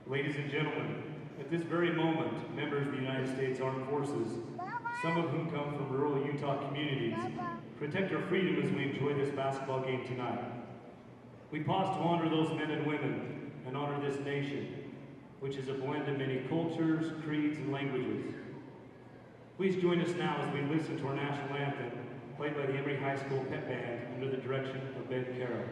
Ladies and gentlemen, at this very moment, members of the United States Armed Forces, some of whom come from rural Utah communities, protect our freedom as we enjoy this basketball game tonight. We pause to honor those men and women and honor this nation, which is a blend of many cultures, creeds, and languages. Please join us now as we listen to our national anthem, played by the Emery High School Pep Band under the direction of Ben Carroll.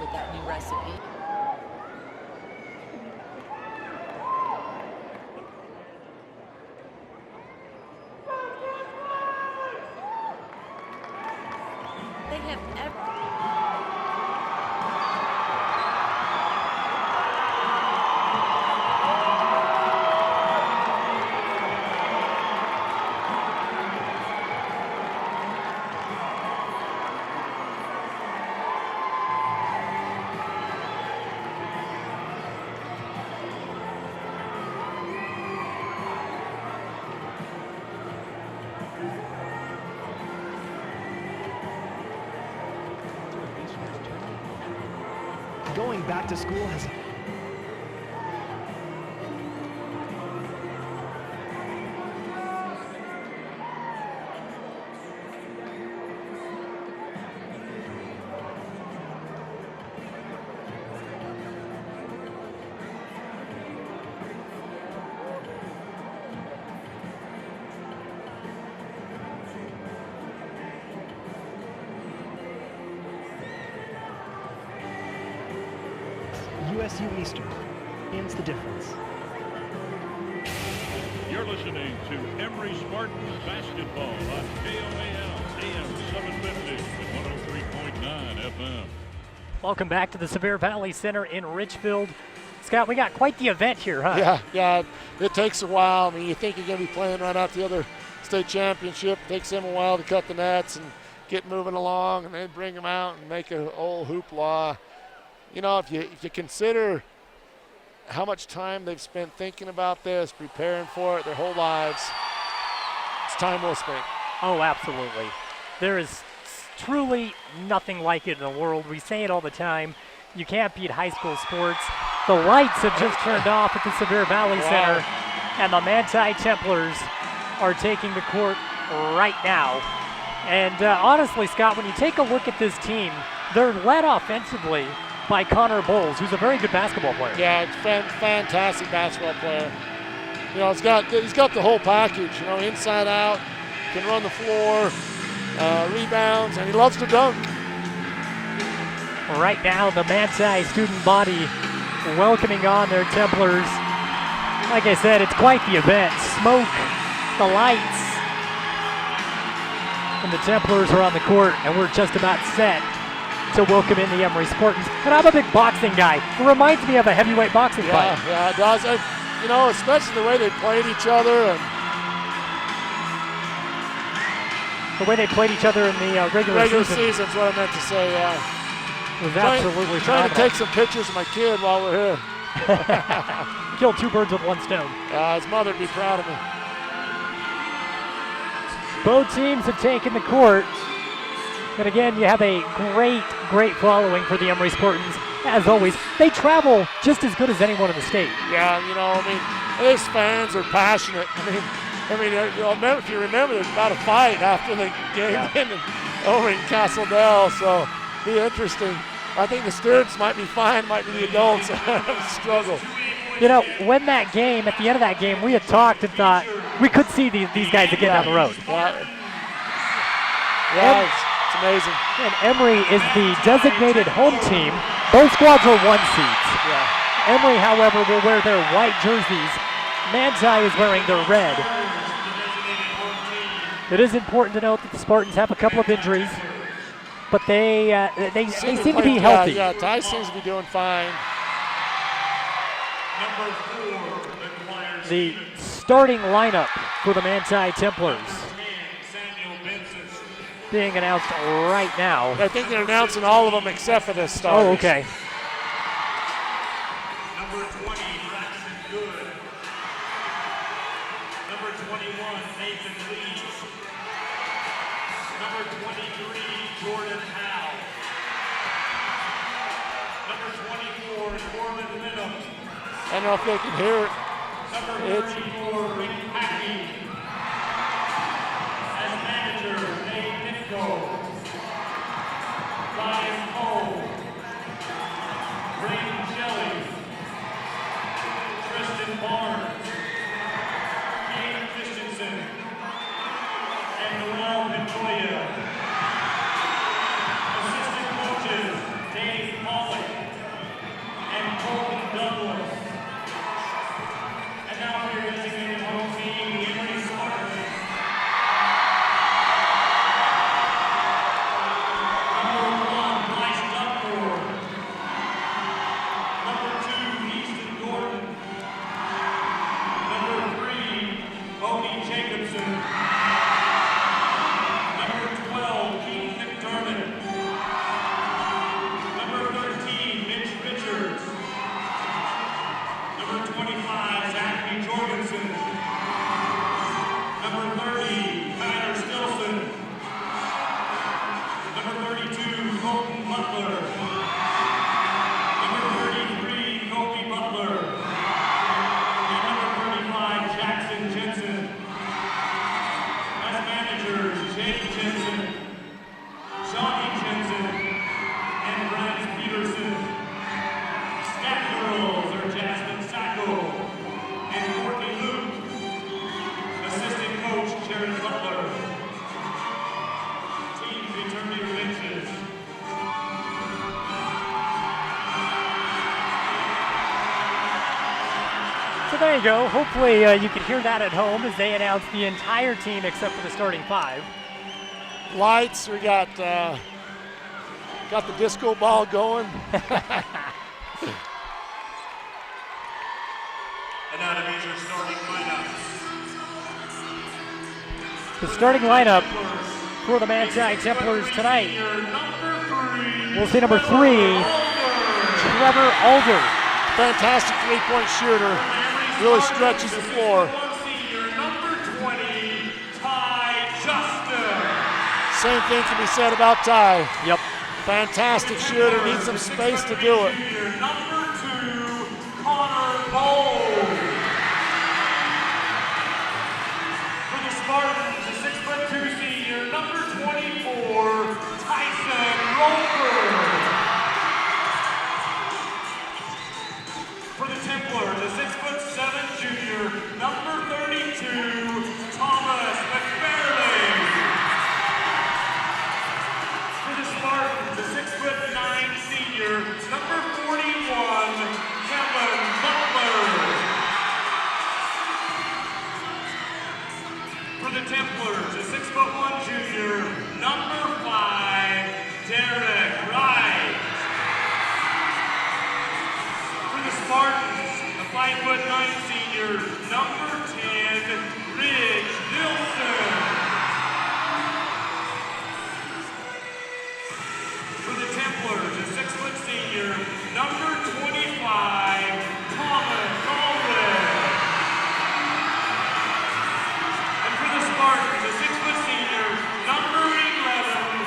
With that new recipe. They have Going back to school has USU Eastern ends the difference. You're listening to Emery Spartans basketball on KOAL AM 750 and 103.9 FM. Welcome back to the Sevier Valley Center in Richfield. Scott, we got quite the event here, huh? Yeah, it takes a while. I mean, you think you're going to be playing right out the other state championship. It takes them a while to cut the nets and get moving along, and then bring them out and make an old hoopla. You know, if you consider how much time they've spent thinking about this, preparing for it their whole lives, it's time well spent. Oh, absolutely. There is truly nothing like it in the world. We say it all the time. You can't beat high school sports. The lights have just turned off at the Sevier Valley Center, and the Manti Templars are taking the court right now. And honestly, Scott, when you take a look at this team, they're led offensively by Connor Bowles, who's a very good basketball player. Yeah, it's fantastic basketball player. You know, he's got the whole package. You know, inside out, can run the floor, rebounds, and he loves to dunk. Right now, the Manti student body welcoming on their Templars. Like I said, it's quite the event. Smoke, the lights, and the Templars are on the court, and we're just about set to welcome in the Emery Spartans. And I'm a big boxing guy. It reminds me of a heavyweight boxing fight. Yeah, it does. And, you know, especially the way they played each other and the way they played each other in the regular season. Is what I meant to say. Yeah, was absolutely trying to phenomenal. take some pictures of my kid while we're here. Killed two birds with one stone. His mother would be proud of me. Both teams have taken the court. And again, you have a great following for the Emery Spartans. As always, they travel just as good as anyone in the state. Yeah, you know, I mean, these fans are passionate. I mean, if you remember, there's about a fight after the game over in Castledale, so be interesting. I think the students might be fine, might be the adults struggle. You know, when that game, at the end of that game, we had talked and thought we could see these guys again down the road. Yeah, it's amazing. And Emery is the designated home team. Both squads are 1 seeds. Yeah. Emery, however, will wear their white jerseys. Manti is wearing their red. It is important to note that the Spartans have a couple of injuries, but they seem to be healthy. Yeah, Ty seems to be doing fine. The starting lineup for the Manti Templars being announced right now. I think they're announcing all of them except for the starters. Oh, okay. Number 20, Braxton Good. Number 21, Nathan Lee. Number 23, Jordan Howe. Number 24, Corbin Minnum. I don't know if they can hear it. Number 34, Rick Packey. As manager, Nate Nitko. Ryan Cole. Braden Shelley. Tristan Barnes. Kane Christensen. And Noel Pedroia. Assistant coaches, Dave Pollock and Colton Douglas. And now we're designated home team, the Emery Spartans. Number 1, Bryce Duckmore. Number 2, Easton Gordon. Number 3, Odie Jacobson. Number 12, Keith McDermott. Number 13, Mitch Richards. Number 25, Zachary Jorgensen. Number 30, Tyler Stilson. Number 32, Colton Butler. Number 33, Kobe Butler. And number 35, Jackson Jensen. As managers, James Jensen, Johnny Jensen, and Brad Peterson. Staff girls are Jasmine Sacco and Courtney Luke. Assistant coach, Sharon Butler. Teams return to your benches. So there you go. Hopefully you can hear that at home as they announce the entire team except for the starting 5. Lights, we got the disco ball going. And now to meet your starting lineups. The starting lineup for the Manti Templars tonight. We'll see number 3, Trevor Alder. Fantastic three-point shooter. Really stretches the floor. Number 20, Ty Justin. Same thing can be said about Ty. Yep. Fantastic shooter, needs some space to do it. Number 2, Connor Bowles. For the Spartans, the 6'2" senior, number 24, Tyson Roper. For the Templars, the 6'7" junior, number 32, Thomas McFarlane. For the Spartans, the 6'9" senior, number 41, Kevin Butler. For the Templars, the 6'1" junior, number 5, Derek Wright. For the Spartans, the 5'9" senior, number 10, Ridge Nilsson. For the Templars, a 6' senior, number 25, Thomas Galvin. And for the Spartans, a 6' senior, number 11,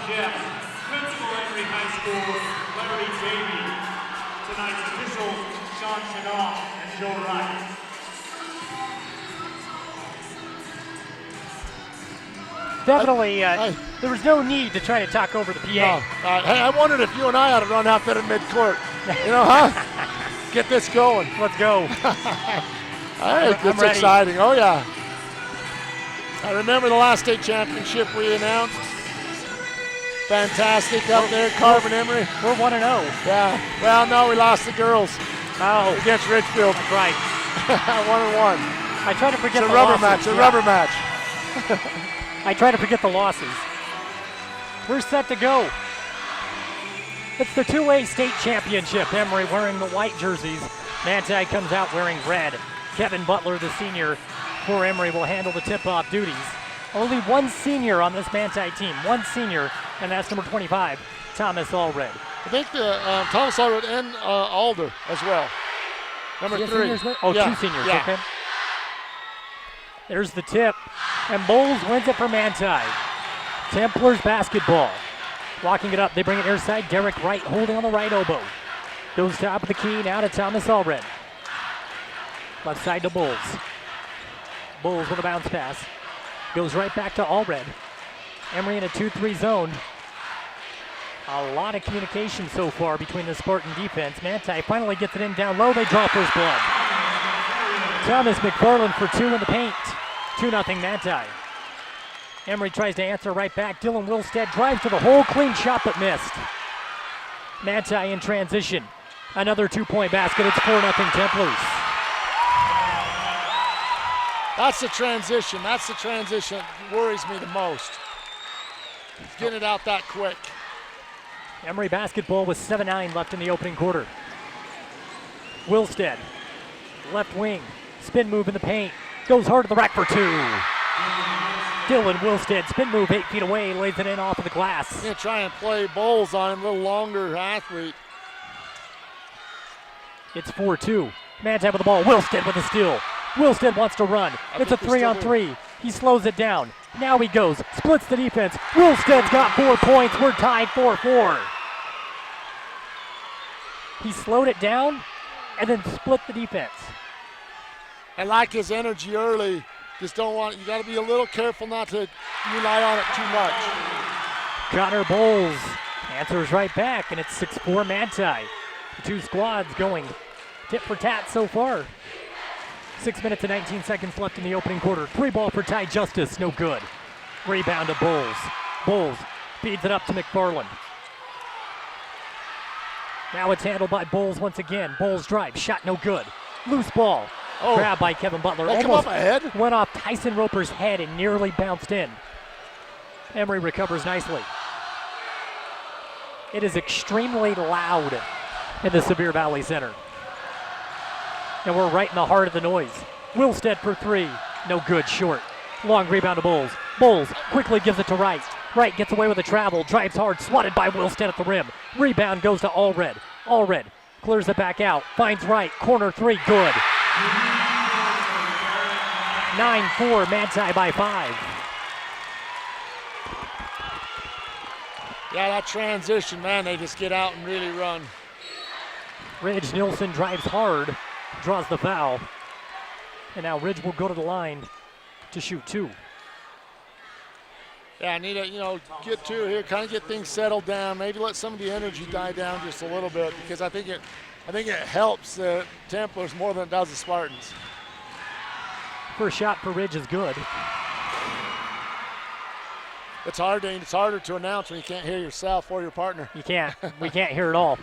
Jeff, Principal Emery High School, Larry Davey. Tonight's officials, Sean Chenault and Joe Wright. Definitely, there was no need to try to talk over the PA. No. Hey, I wondered if you and I ought to run out there in midcourt. You know, huh? Get this going. Let's go. Hey, it's ready. exciting. Oh, yeah. I remember the last state championship we announced. Fantastic up there, Carvin Emery. We're 1-0. Yeah. Well, no, we lost the girls Oh, against Richfield. that's right. 1-1. I try to forget It's a the rubber losses. match. A Yeah. rubber match. I try to forget the losses. We're set to go. It's the 2A state championship. Emery wearing the white jerseys. Manti comes out wearing red. Kevin Butler, the senior for Emery, will handle the tip-off duties. Only one senior on this Manti team. One senior, and that's number 25, Thomas Allred. I think the Thomas Allred and Alder as well. Number Yes, 3. seniors with- Oh, Yeah, 2 seniors, yeah. okay. There's the tip, and Bowles wins it for Manti. Templars basketball. Walking it up, they bring it near side. Derek Wright holding on the right elbow. Goes top of the key, now to Thomas Allred. Left side to Bowles. Bowles with a bounce pass. Goes right back to Allred. Emery in a 2-3 zone. A lot of communication so far between the Spartan defense. Manti finally gets it in down low. They draw first blood. Thomas McFarland for 2 in the paint. 2-0 Manti. Emery tries to answer right back. Dylan Wilstead drives to the hole. Clean shot but missed. Manti in transition. Another 2-point basket. It's 4-0 Templars. That's the transition. That's the transition that worries me the most. Getting it out that quick. Emery basketball with 7:09 left in the opening quarter. Wilstead, left wing, spin move in the paint, goes hard to the rack for 2. Dylan Wilstead, spin move 8 feet away, lays it in off of the glass. Gonna try and play Bowles on him, a little longer athlete. It's 4-2. Manti with the ball. Wilstead with a steal. Wilstead wants to run. It's a think we still 3-on-3. He slows it down. Now he goes. Splits the defense. Wilstead's got 4 points. We're tied 4-4. He slowed it down and then split the defense. I like his energy early. Just don't want, you got to be a little careful not to rely on it too much. Connor Bowles answers right back, and it's 6-4 Manti. The two squads going tit for tat so far. 6 minutes and 19 seconds left in the opening quarter. 3 ball for Ty Justice, no good. Rebound to Bowles. Bowles feeds it up to McFarland. Now it's handled by Bowles once again. Bowles drive, shot no good. Loose ball. Oh. Grab by Kevin Butler. That come Almost off a head? went off Tyson Roper's head and nearly bounced in. Emery recovers nicely. It is extremely loud in the Sevier Valley Center. And we're right in the heart of the noise. Wilstead for 3. No good, short. Long rebound to Bowles. Bowles quickly gives it to Wright. Wright gets away with a travel, drives hard, swatted by Wilstead at the rim. Rebound goes to Allred. Allred clears it back out, finds Wright, corner 3, good. 9-4, Manti by 5. Yeah, that transition, man, they just get out and really run. Ridge Nielsen drives hard, draws the foul. And now Ridge will go to the line to shoot 2. Yeah, I need to, get 2 here, kind of get things settled down. Maybe let some of the energy die down just a little bit because I think it helps the Templars more than it does the Spartans. First shot for Ridge is good. It's harder to announce when you can't hear yourself or your partner. You can't. We can't hear it all.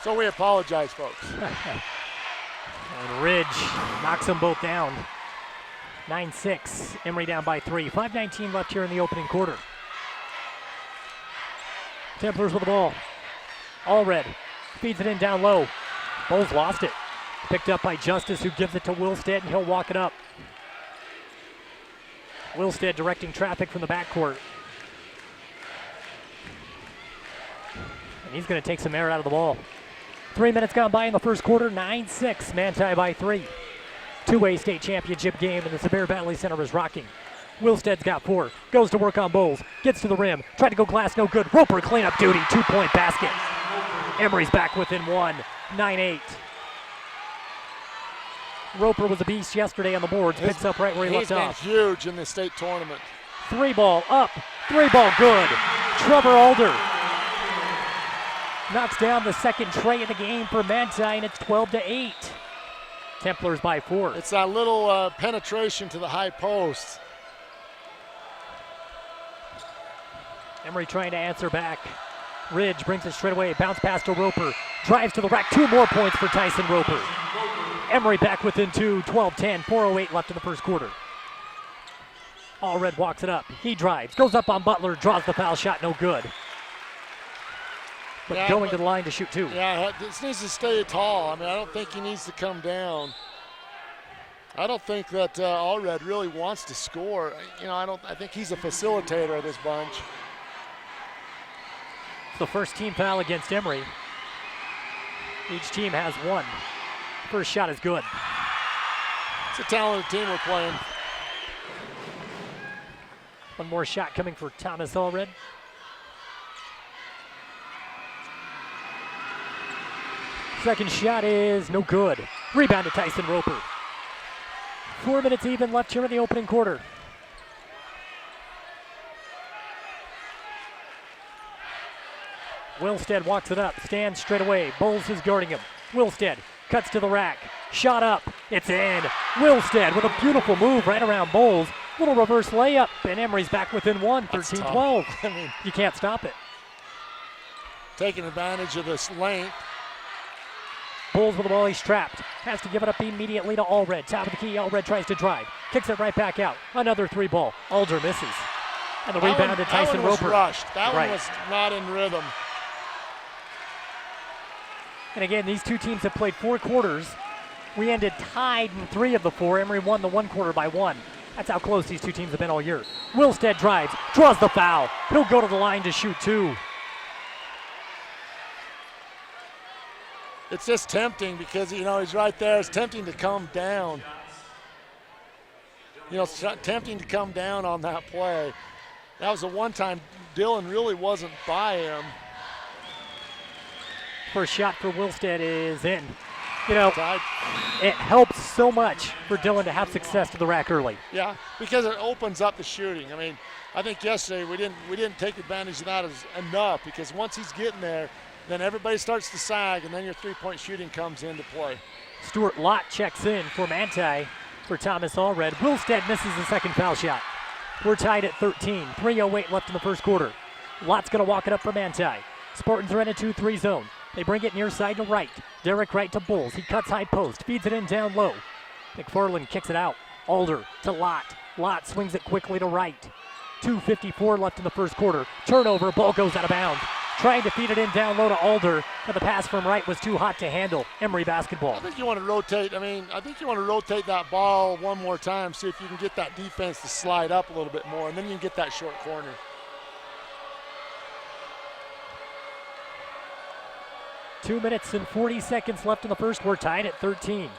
So we apologize, folks. And Ridge knocks them both down. 9-6. Emery down by 3. 5:19 left here in the opening quarter. Templars with the ball. Allred feeds it in down low. Bowles lost it. Picked up by Justice, who gives it to Wilstead, and he'll walk it up. Wilstead directing traffic from the backcourt. And he's going to take some air out of the ball. 3 minutes gone by in the first quarter. 9-6. Manti by 3. 2A state championship game, and the Sevier Valley Center is rocking. Wilstead's got 4. Goes to work on Bowles. Gets to the rim. Tried to go glass, no good. Roper cleanup duty. 2-point basket. Emery's back within 1. 9-8. Roper was a beast yesterday on the boards. Picks up right where he left off. He's been huge in the state tournament. 3 ball up. 3 ball good. Trevor Alder knocks down the second tray of the game for Manti, and it's 12-8. Templars by 4. It's that little penetration to the high post. Emery trying to answer back. Ridge brings it straight away. Bounce pass to Roper. Drives to the rack. 2 more points for Tyson Roper. Emery back within 2. 12-10. 4:08 left in the first quarter. Allred walks it up. He drives. Goes up on Butler. Draws the foul shot. No good. But going to the line to shoot 2. Yeah, this needs to stay tall. I mean, I don't think he needs to come down. I don't think that Allred really wants to score. You know, I think he's a facilitator of this bunch. It's the first team foul against Emery. Each team has 1. First shot is good. It's a talented team we're playing. 1 more shot coming for Thomas Allred. Second shot is no good. Rebound to Tyson Roper. 4 minutes even left here in the opening quarter. Wilstead walks it up, stands straight away. Bowles is guarding him. Wilstead cuts to the rack. Shot up. It's in. Wilstead with a beautiful move right around Bowles. Little reverse layup, and Emery's back within 1, 13-12. I mean, you can't stop it. Taking advantage of this length. Bowles with the ball, he's trapped. Has to give it up immediately to Allred. Top of the key, Allred tries to drive. Kicks it right back out. Another 3 ball. Alder misses. And the rebound to Tyson that one Roper. Was rushed. That right. one was not in rhythm. And again, these 2 teams have played 4 quarters. We ended tied in 3 of the 4. Emery won the 1 quarter by 1. That's how close these 2 teams have been all year. Wilstead drives, draws the foul. He'll go to the line to shoot 2. It's just tempting because, you know, he's right there. It's tempting to come down. You know, it's tempting to come down on that play. That was the one time Dillon really wasn't by him. First shot for Wilstead is in. You know, it helps so much for Dillon to have success to the rack early. Yeah, because it opens up the shooting. I mean, I think yesterday we didn't take advantage of that enough, because once he's getting there, then everybody starts to sag, and then your 3-point shooting comes into play. Stuart Lott checks in for Manti for Thomas Allred. Wilstead misses the second foul shot. We're tied at 13. 3:08 left in the first quarter. Lott's going to walk it up for Manti. Spartans are in a 2-3 zone. They bring it near side to right. Derek Wright to Bowles. He cuts high post, feeds it in down low. McFarland kicks it out. Alder to Lott. Lott swings it quickly to Wright. 2:54 left in the first quarter. Turnover, ball goes out of bounds. Trying to feed it in down low to Alder, but the pass from Wright was too hot to handle. Emery basketball. I think you want to rotate. I think you want to rotate that ball one more time, see if you can get that defense to slide up a little bit more, and then you can get that short corner. Two minutes and 40 seconds left in the first. We're tied at 13.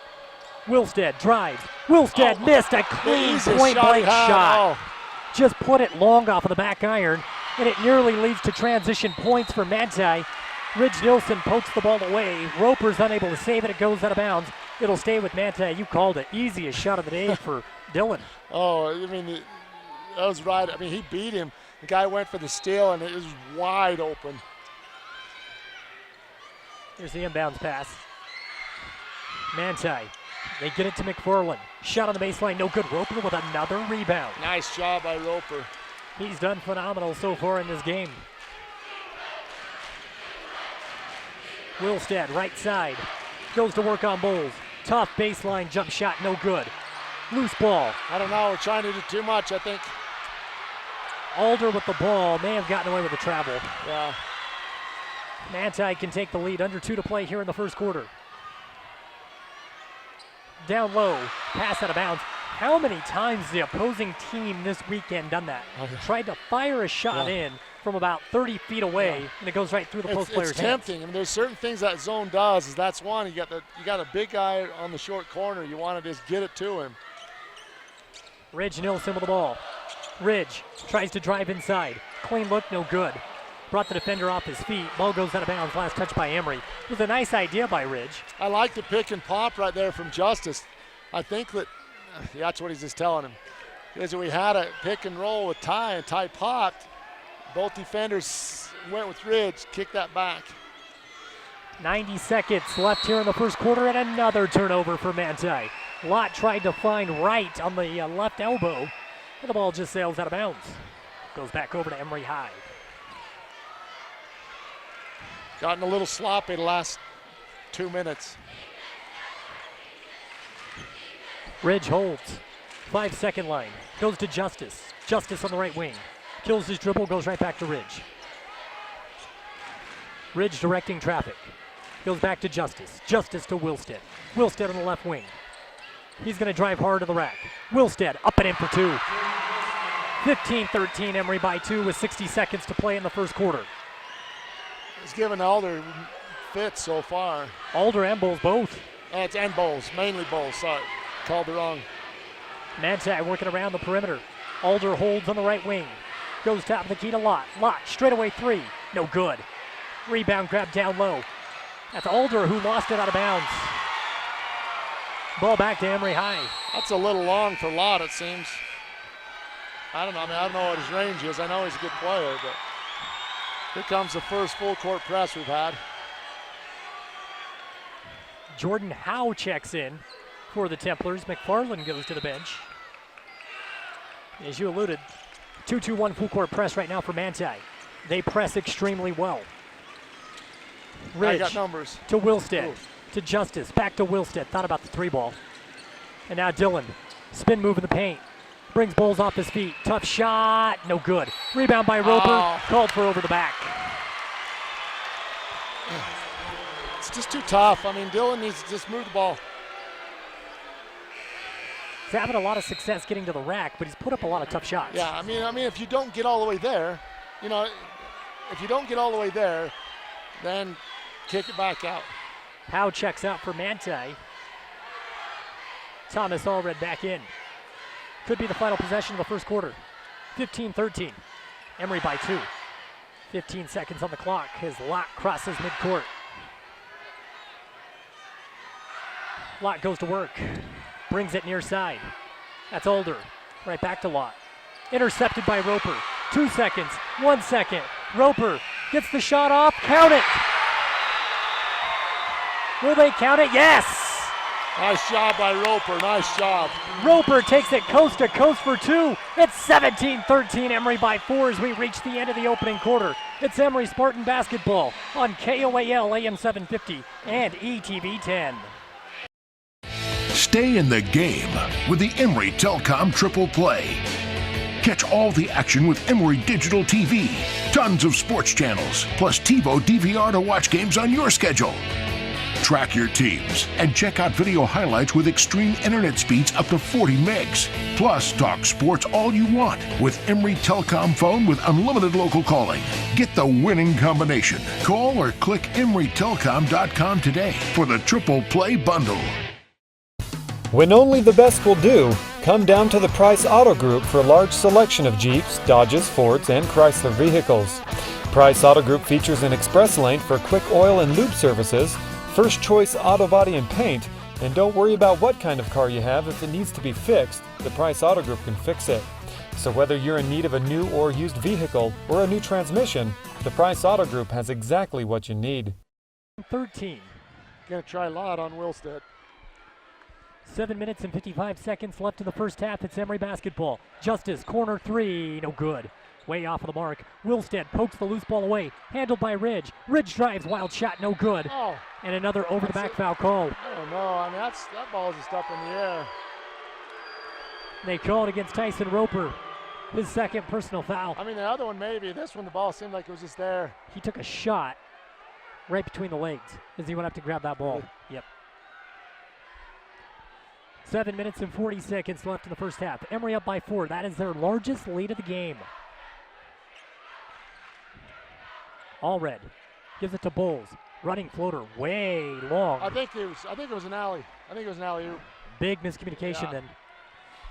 Wilstead drives. Wilstead missed a clean point-blank shot. Just put it long off of the back iron, and it nearly leads to transition points for Manti. Ridge Nilsson pokes the ball away. Roper's unable to save it. It goes out of bounds. It'll stay with Manti. You called it. Easiest shot of the day for Dillon. Oh, I mean, that was right. I mean, he beat him. The guy went for the steal, and it was wide open. Here's the inbounds pass. Manti. They get it to McFarland. Shot on the baseline, no good. Roper with another rebound. Nice job by Roper. He's done phenomenal so far in this game. Wilstead, right side. Goes to work on Bowles. Tough baseline jump shot, no good. Loose ball. I don't know, we're trying to do too much, I think. Alder with the ball, may have gotten away with the travel. Yeah. Manti can take the lead, under 2 to play here in the first quarter. Down low, pass out of bounds. How many times the opposing team this weekend done that? Tried to fire a shot in from about 30 feet away, and it goes right through the post player's hands. It's tempting. I mean, there's certain things that zone does. That's one. You got a big guy on the short corner. You want to just get it to him. Ridge Nilsson with the ball. Ridge tries to drive inside. Clean look, no good. Brought the defender off his feet. Ball goes out of bounds. Last touch by Emery. It was a nice idea by Ridge. I like the pick and pop right there from Justice. I think that that's what he's just telling him. Because we had a pick and roll with Ty, and Ty popped. Both defenders went with Ridge, kicked that back. 90 seconds left here in the first quarter, and another turnover for Manti. Lott tried to find right on the left elbow, and the ball just sails out of bounds. Goes back over to Emery High. Gotten a little sloppy the last 2 minutes. Ridge holds. 5-second line. Goes to Justice. Justice on the right wing. Kills his dribble, goes right back to Ridge. Ridge directing traffic. Goes back to Justice. Justice to Wilstead. Wilstead on the left wing. He's going to drive hard to the rack. Wilstead up and in for 2. 15-13, Emery by 2 with 60 seconds to play in the first quarter. He's given Alder fits so far. Alder and Bowles both. And Bowles, mainly Bowles, sorry. Called the wrong. Manti working around the perimeter. Alder holds on the right wing. Goes top of the key to Lott. Lott, straightaway 3. No good. Rebound grab down low. That's Alder who lost it out of bounds. Ball back to Emery High. That's a little long for Lott, it seems. I don't know. I don't know what his range is. I know he's a good player, but here comes the first full court press we've had. Jordan Howe checks in for the Templars. McFarland goes to the bench. As you alluded, 2-2-1 full court press right now for Manti. They press extremely well. Ridge I got numbers. to Wilstead, Ooh. to Justice, back to Wilstead. Thought about the 3 ball. And now Dillon, spin move in the paint. Brings Bowles off his feet. Tough shot, no good. Rebound by Roper, called for over the back. It's just too tough. I mean, Dillon needs to just move the ball. He's having a lot of success getting to the rack, but he's put up a lot of tough shots. Yeah, I mean, if you don't get all the way there, if you don't get all the way there, then kick it back out. Howe checks out for Manti. Thomas Allred back in. Could be the final possession of the first quarter. 15-13. Emery by 2. 15 seconds on the clock. His Lott crosses midcourt. Lott goes to work. Brings it near side. That's Alder. Right back to Lott. Intercepted by Roper. 2 seconds. 1 second. Roper gets the shot off. Count it. Will they count it? Yes! Nice job by Roper. Nice job. Roper takes it coast to coast for 2. It's 17-13, Emery by 4 as we reach the end of the opening quarter. It's Emery Spartan basketball on KOAL AM 750 and ETV 10. Stay in the game with the Emery Telcom Triple Play. Catch all the action with Emery Digital TV. Tons of sports channels, plus TiVo DVR to watch games on your schedule. Track your teams and check out video highlights with extreme internet speeds up to 40 megs. Plus, talk sports all you want with Emery Telcom phone with unlimited local calling. Get the winning combination. Call or click emerytelcom.com today for the Triple Play bundle. When only the best will do, come down to the Price Auto Group for a large selection of Jeeps, Dodges, Fords, and Chrysler vehicles. Price Auto Group features an express lane for quick oil and lube services, first choice auto body and paint, and don't worry about what kind of car you have. If it needs to be fixed, the Price Auto Group can fix it. So whether you're in need of a new or used vehicle or a new transmission, the Price Auto Group has exactly what you need. 13. Gonna try Lott on Wilstead. 7 minutes and 55 seconds left in the first half. It's Emery basketball. Justice, corner 3, no good. Way off of the mark. Wilstead pokes the loose ball away. Handled by Ridge. Ridge drives, wild shot, no good. Oh. And another over-the-back foul call. I don't know. I mean, that ball's just up in the air. They call it against Tyson Roper. His second personal foul. I mean, the other one maybe. This one, the ball seemed like it was just there. He took a shot right between the legs as he went up to grab that ball. Yep. 7 minutes and 40 seconds left in the first half. Emery up by 4. That is their largest lead of the game. Allred gives it to Bowles. Running floater, way long. I think it was an alley. I think it was an alley-oop. Big miscommunication then.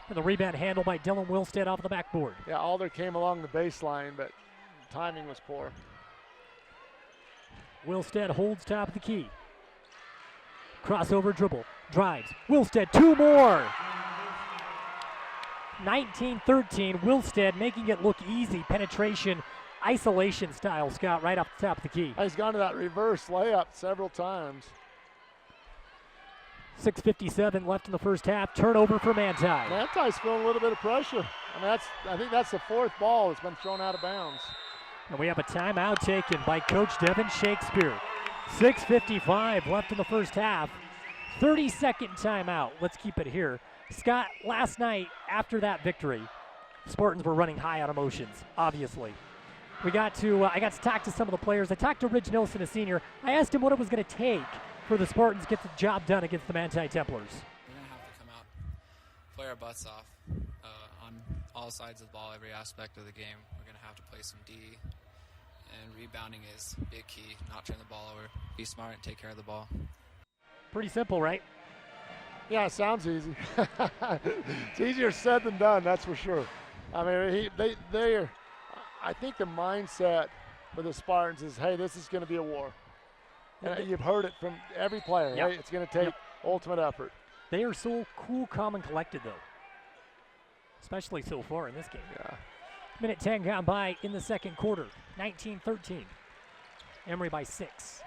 And the rebound handled by Dylan Wilstead off the backboard. Yeah, Alder came along the baseline, but timing was poor. Wilstead holds top of the key. Crossover dribble, drives. Wilstead, 2 more. 19-13, Wilstead making it look easy. Penetration, isolation style, Scott, right off the top of the key. He's gone to that reverse layup several times. 6:57 left in the first half. Turnover for Manti. Manti's feeling a little bit of pressure. I think that's the 4th ball that's been thrown out of bounds. And we have a timeout taken by Coach Devin Shakespeare. 6:55 left in the first half. 30-second timeout. Let's keep it here. Scott, last night after that victory, Spartans were running high on emotions, obviously. I got to talk to some of the players. I talked to Ridge Nilsson, a senior. I asked him what it was going to take for the Spartans to get the job done against the Manti Templars. We're going to have to come out, play our butts off on all sides of the ball, every aspect of the game. We're going to have to play some D, and rebounding is big key. Not turn the ball over, be smart, and take care of the ball. Pretty simple, right? Yeah, it sounds easy. It's easier said than done, that's for sure. I mean, I think the mindset for the Spartans is, hey, this is going to be a war. And you've heard it from every player. Yep. Hey, it's going to take ultimate effort. They are so cool, calm, and collected, though, especially so far in this game. Yeah. Minute 10 gone by in the second quarter. 19-13. Emery by 6.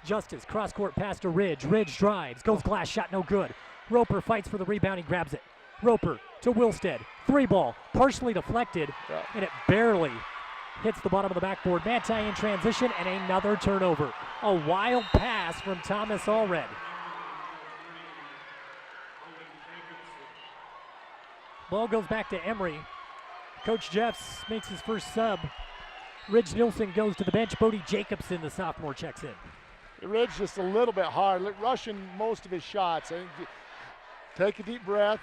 Justice, cross-court pass to Ridge. Ridge drives, goes glass shot, no good. Roper fights for the rebound, he grabs it. Roper to Wilstead. 3-ball, partially deflected, and it barely hits the bottom of the backboard. Manti in transition, and another turnover. A wild pass from Thomas Allred. Ball goes back to Emery. Coach Jeffs makes his first sub. Ridge Nilsson goes to the bench. Bodie Jacobson, the sophomore, checks in. Ridge just a little bit hard, rushing most of his shots. I think take a deep breath.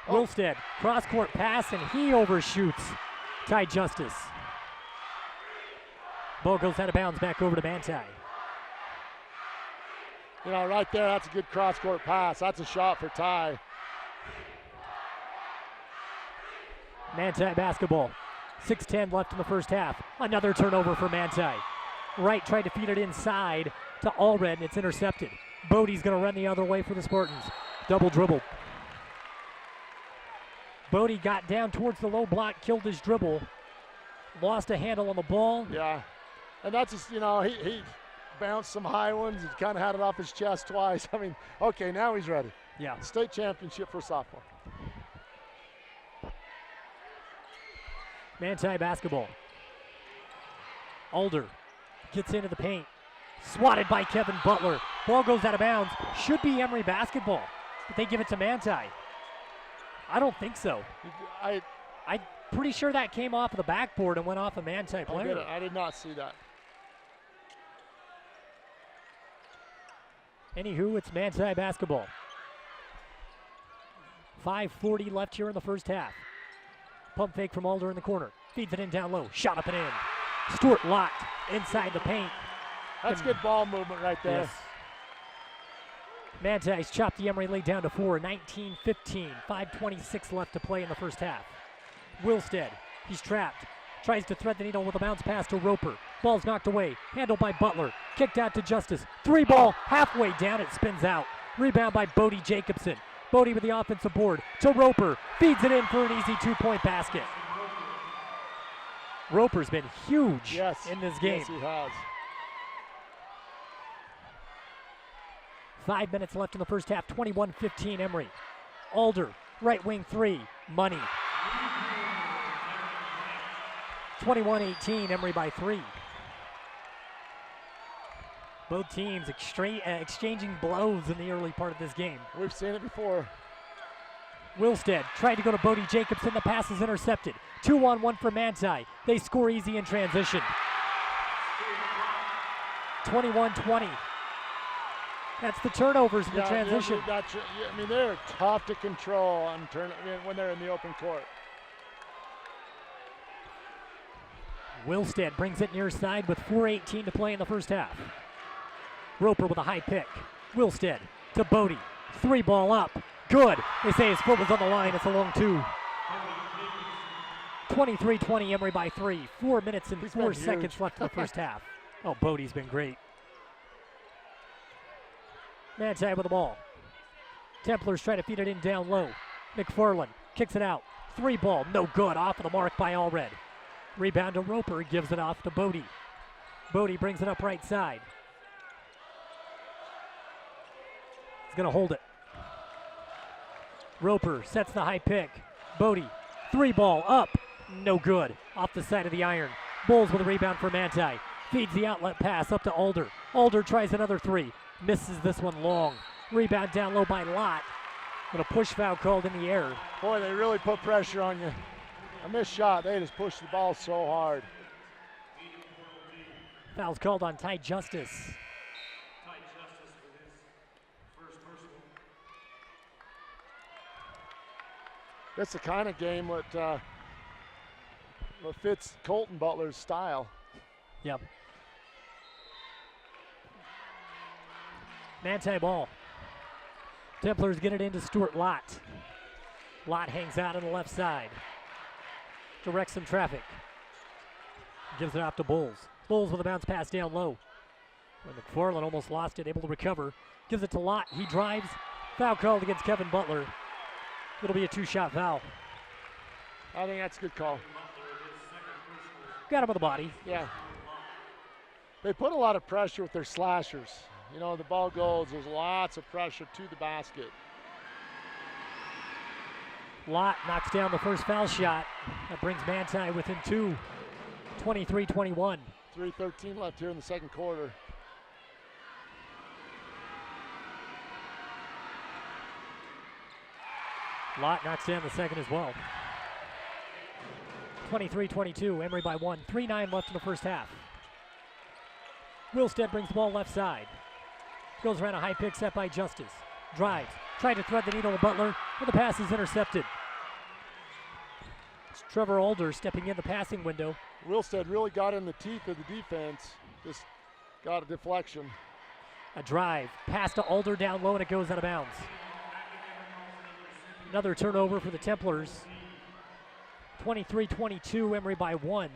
Wilstead, cross-court pass, and he overshoots Ty Justice. Ball goes out of bounds, back over to Manti. You know, right there, that's a good cross-court pass. That's a shot for Ty. Manti basketball. 6:10 left in the first half. Another turnover for Manti. Wright tried to feed it inside to Allred, and it's intercepted. Bodie's going to run the other way for the Spartans. Double dribble. Bodie got down towards the low block, killed his dribble, lost a handle on the ball. Yeah, and that's just, you know, he bounced some high ones. He kind of had it off his chest twice. I mean, okay, now he's ready. Yeah. State championship for sophomore. Manti basketball. Alder gets into the paint. Swatted by Kevin Butler. Ball goes out of bounds. Should be Emery basketball, but they give it to Manti. I don't think so. I'm pretty sure that came off of the backboard and went off a Manti player. I did not see that. Anywho, it's Manti basketball. 5:40 left here in the first half. Pump fake from Alder in the corner. Feeds it in down low. Shot up and in. Stewart locked inside the paint. That's good ball movement right there. Yes. Manti's chopped the Emery lead down to 4. 19-15. 5:26 left to play in the first half. Wilstead, he's trapped. Tries to thread the needle with a bounce pass to Roper. Ball's knocked away. Handled by Butler. Kicked out to Justice. 3-ball. Halfway down, it spins out. Rebound by Bodie Jacobson. Bodie with the offensive board to Roper. Feeds it in for an easy 2-point basket. Roper's been huge in this game. Yes, he has. 5 minutes left in the first half. 21-15 Emery. Alder, right wing 3. Money. 21-18 Emery by 3. Both teams exchanging blows in the early part of this game. We've seen it before. Wilstead tried to go to Bodie Jacobson. The pass is intercepted. 2-on-1 for Manti. They score easy in transition. 21-20. That's the turnovers in the transition. I mean, they're tough to control when they're in the open court. Wilstead brings it near side with 4:18 to play in the first half. Roper with a high pick. Wilstead to Bodie. Three ball up. Good. They say his foot was on the line. It's a long two. 23-20, Emery by 3. 4 minutes and 4 seconds left in the first half. Oh, Bodie's been great. Manti with the ball. Templars try to feed it in down low. McFarland kicks it out. Three ball, no good. Off of the mark by Allred. Rebound to Roper, gives it off to Bodie. Bodie brings it up right side. He's going to hold it. Roper sets the high pick. Bodie, three ball up, no good. Off the side of the iron. Bulls with a rebound for Manti. Feeds the outlet pass up to Alder. Alder tries another three. Misses this one long. Rebound down low by Lott. But a push foul called in the air. Boy, they really put pressure on you. A missed shot. They just pushed the ball so hard. Foul's called on Ty Justice. That's the kind of game that fits Colton Butler's style. Yep. Manti ball. Templars get it into Stuart Lott. Lott hangs out on the left side. Directs some traffic. Gives it off to Bulls. Bulls with a bounce pass down low. When McFarland almost lost it, able to recover. Gives it to Lott. He drives. Foul called against Kevin Butler. It'll be a two-shot foul. I think that's a good call. Got him with the body. Yeah. They put a lot of pressure with their slashers. You know, the ball goes, there's lots of pressure to the basket. Lott knocks down the first foul shot. That brings Manti within two. 23-21. 3:13 left here in the second quarter. Lott knocks down the second as well. 23-22, Emery by 1. 3-9 left in the first half. Wilstead brings the ball left side. Goes around a high pick set by Justice. Drives. Tried to thread the needle to Butler, but the pass is intercepted. It's Trevor Alder stepping in the passing window. Wilstead really got in the teeth of the defense. Just got a deflection. A drive. Pass to Alder down low, and it goes out of bounds. Another turnover for the Templars. 23-22, Emery by 1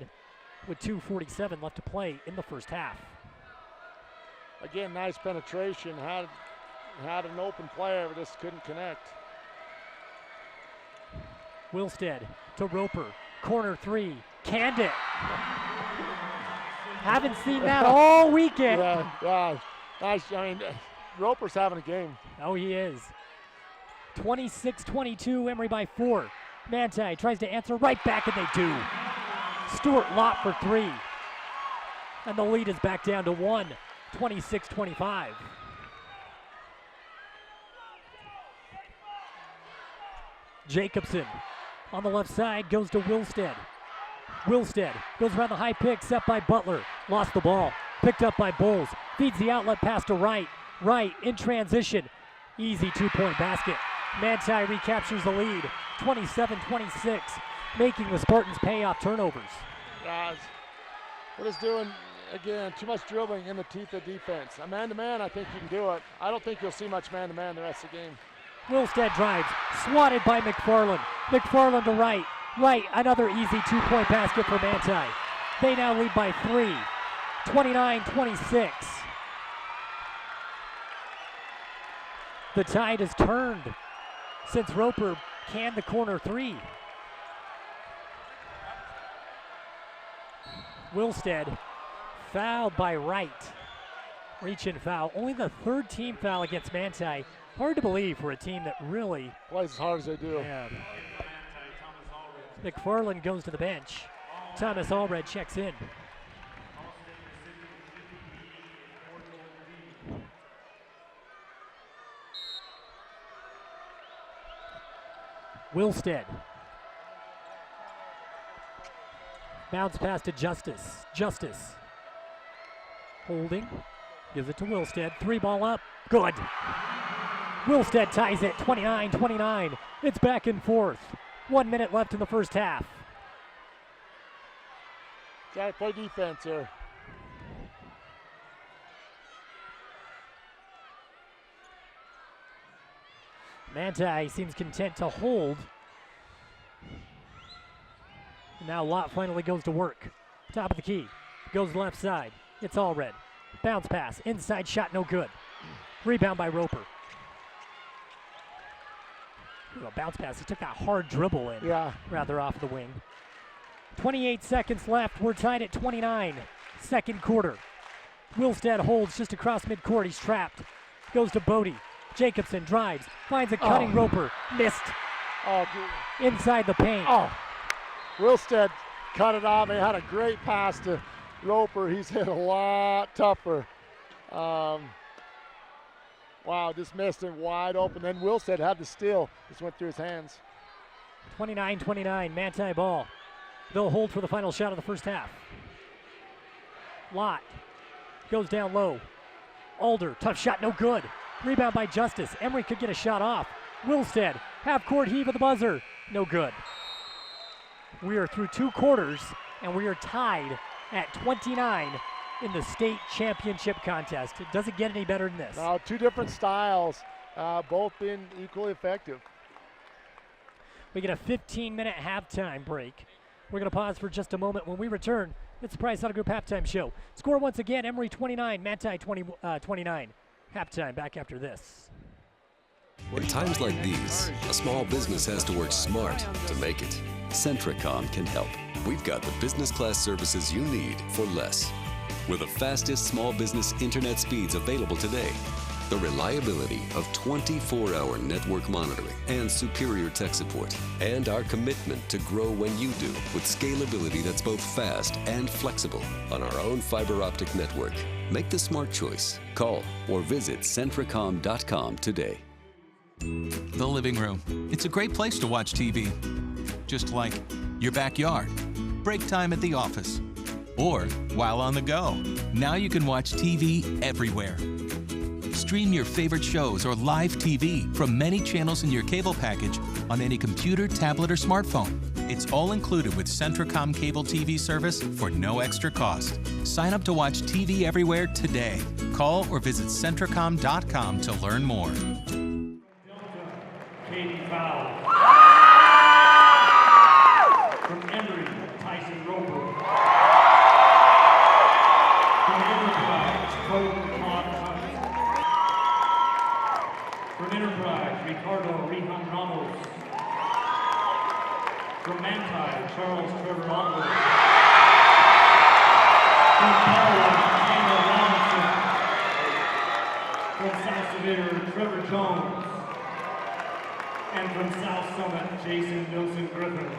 with 2:47 left to play in the first half. Again, nice penetration. Had an open player, but just couldn't connect. Wilstead to Roper. Corner three. Canned it. Haven't seen that all weekend. Yeah. Nice. I mean, Roper's having a game. Oh, he is. 26-22, Emery by 4. Manti tries to answer right back, and they do. Stuart Lott for 3. And the lead is back down to 1. 26-25. Jacobson on the left side goes to Wilstead. Wilstead goes around the high pick set by Butler. Lost the ball. Picked up by Bulls. Feeds the outlet pass to Wright. Wright in transition. Easy two-point basket. Manti recaptures the lead. 27-26. Making the Spartans pay off turnovers. Guys, what is doing, again, too much dribbling in the teeth of defense. A man-to-man, I think you can do it. I don't think you'll see much man-to-man the rest of the game. Wilstead drives, swatted by McFarland. McFarland to Wright. Wright, another easy two-point basket for Manti. They now lead by 3, 29-26. The tide has turned since Roper canned the corner 3. Wilstead fouled by Wright. Reach-in foul. Only the third team foul against Manti. Hard to believe for a team that really plays as hard as they do. Yeah. McFarland goes to the bench. Thomas Allred checks in. Wilstead. Bounce pass to Justice. Justice. Holding. Gives it to Wilstead. 3 ball up. Good. Wilstead ties it. 29-29. It's back and forth. 1 minute left in the first half. Got to play defense here. Manti seems content to hold. Now Lott finally goes to work. Top of the key. Goes left side. It's all red. Bounce pass. Inside shot, no good. Rebound by Roper. Ooh, a bounce pass. He took that hard dribble in. Yeah. Rather off the wing. 28 seconds left. We're tied at 29. Second quarter. Wilstead holds just across midcourt. He's trapped. Goes to Bodie. Jacobson drives. Finds a cutting Roper. Missed. Oh, Inside the paint. oh. Wilstead cut it off. He had a great pass to Roper. He's hit a lot tougher. Wow, just missed him wide open. Then Wilstead had the steal. Just went through his hands. 29-29, Manti ball. They'll hold for the final shot of the first half. Lott goes down low. Alder, tough shot, no good. Rebound by Justice. Emery could get a shot off. Wilstead, half-court heave of the buzzer, no good. We are through 2 quarters, and we are tied at 29 in the state championship contest. It doesn't get any better than this. Now, 2 different styles, both been equally effective. We get a 15-minute halftime break. We're going to pause for just a moment. When we return, it's the Price Auto Group halftime show. Score once again, Emery 29, Manti 29. Halftime back after this. In times like these, a small business has to work smart to make it. Centricom can help. We've got the business class services you need for less. With the fastest small business internet speeds available today, the reliability of 24-hour network monitoring and superior tech support, and our commitment to grow when you do with scalability that's both fast and flexible on our own fiber optic network. Make the smart choice. Call or visit Centricom.com today. The living room. It's a great place to watch TV. Just like your backyard, break time at the office, or while on the go. Now you can watch TV everywhere. Stream your favorite shows or live TV from many channels in your cable package on any computer, tablet, or smartphone. It's all included with Centricom cable TV service for no extra cost. Sign up to watch TV everywhere today. Call or visit Centricom.com to learn more. Katie Fowl. From Emery, Tyson Roper. From Enterprise, Cole Hunt. From Enterprise, Ricardo Rihan Ramos. From Manti, Charles Trevor Otler. From Power, Taylor Robinson. From South Severe, Trevor Jones. And from South Summit, Jason Nilsen Griffin.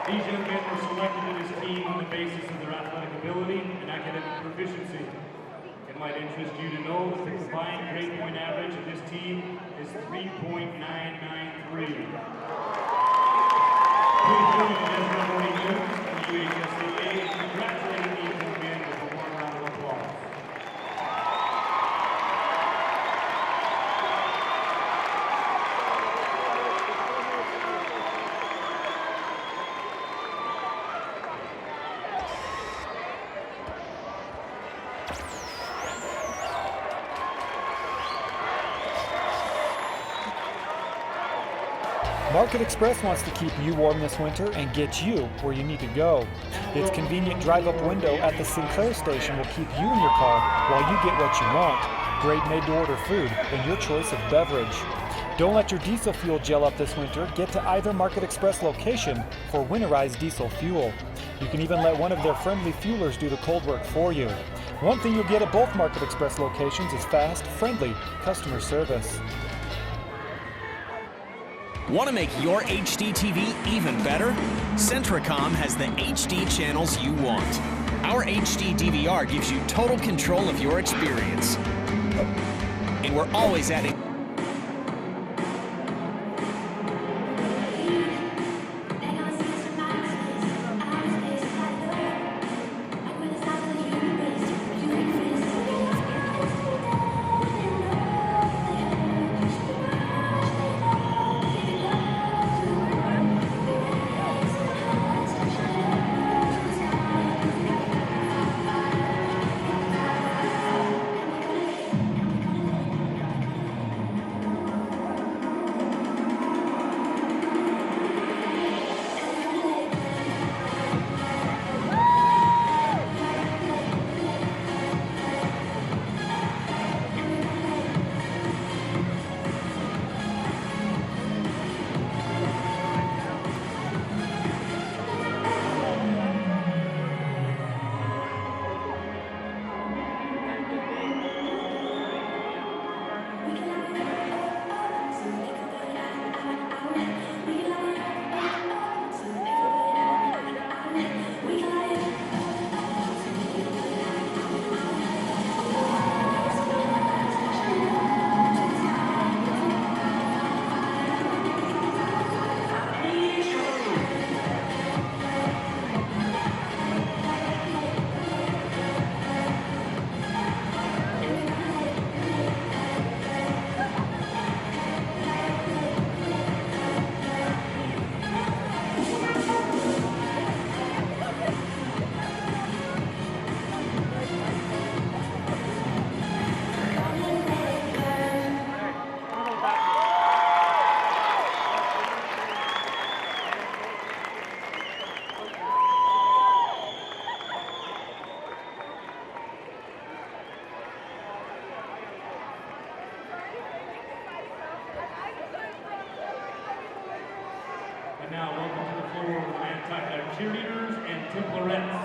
These young men were selected to this team on the basis of their athletic ability and academic proficiency. It might interest you to know that the combined grade point average of this team is 3.993. Please join me as Emery Jones from UHSAA in congratulating these young men with a warm round of applause. Market Express wants to keep you warm this winter and get you where you need to go. Its convenient drive-up window at the Sinclair station will keep you in your car while you get what you want. Great made-to-order food and your choice of beverage. Don't let your diesel fuel gel up this winter. Get to either Market Express location for winterized diesel fuel. You can even let one of their friendly fuelers do the cold work for you. One thing you'll get at both Market Express locations is fast, friendly customer service. Want to make your HD TV even better? Centricom has the HD channels you want. Our HD DVR gives you total control of your experience. And we're always adding And now, welcome to the floor, the Manti cheerleaders and Templarettes.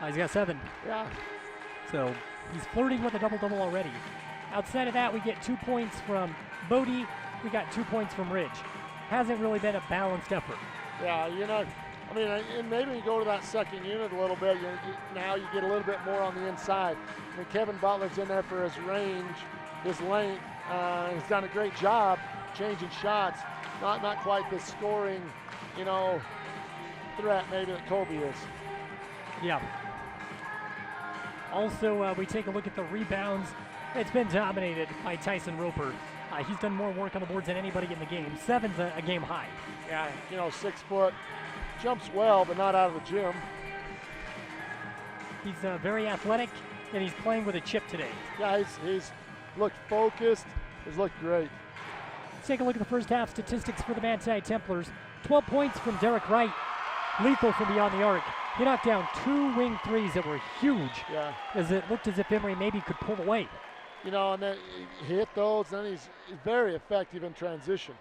He's got 7. Yeah. So he's flirting with a double-double already. Outside of that, we get 2 points from Bodie. We got 2 points from Ridge. Hasn't really been a balanced effort. Yeah, you know, I mean, and maybe you go to that second unit a little bit. Now you get a little bit more on the inside. I mean, Kevin Butler's in there for his range, his length. He's done a great job changing shots. Not quite the scoring, you know, threat maybe that Kobe is. Yeah. Also, we take a look at the rebounds. It's been dominated by Tyson Roper. He's done more work on the boards than anybody in the game. 7's a game high. Yeah, you know, 6 foot, jumps well, but not out of the gym. He's very athletic, and he's playing with a chip today. Yeah, he's looked focused. He's looked great. Let's take a look at the first half statistics for the Manti Templars. 12 points from Derek Wright. Lethal from beyond the arc. He knocked down 2 wing threes that were huge. Yeah. As it looked as if Emery maybe could pull away. You know, and then he hit those, and he's very effective in transition.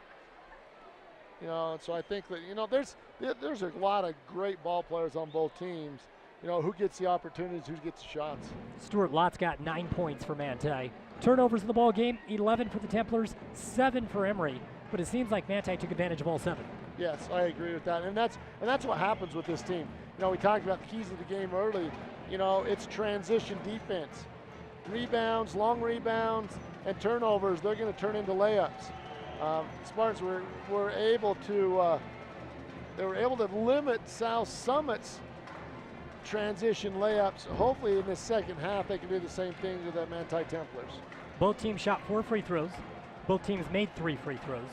You know, and so I think that, you know, there's a lot of great ball players on both teams. You know, who gets the opportunities, who gets the shots. Stuart Lott's got 9 points for Manti. Turnovers in the ball game, 11 for the Templars, 7 for Emery. But it seems like Manti took advantage of all 7. Yes, I agree with that, and that's what happens with this team. You know, we talked about the keys of the game early. You know, it's transition defense, rebounds, long rebounds, and turnovers. They're going to turn into layups. Spartans were able to limit South Summit's transition layups. Hopefully, in the second half, they can do the same thing to the Manti Templars. Both teams shot 4 free throws. Both teams made 3 free throws.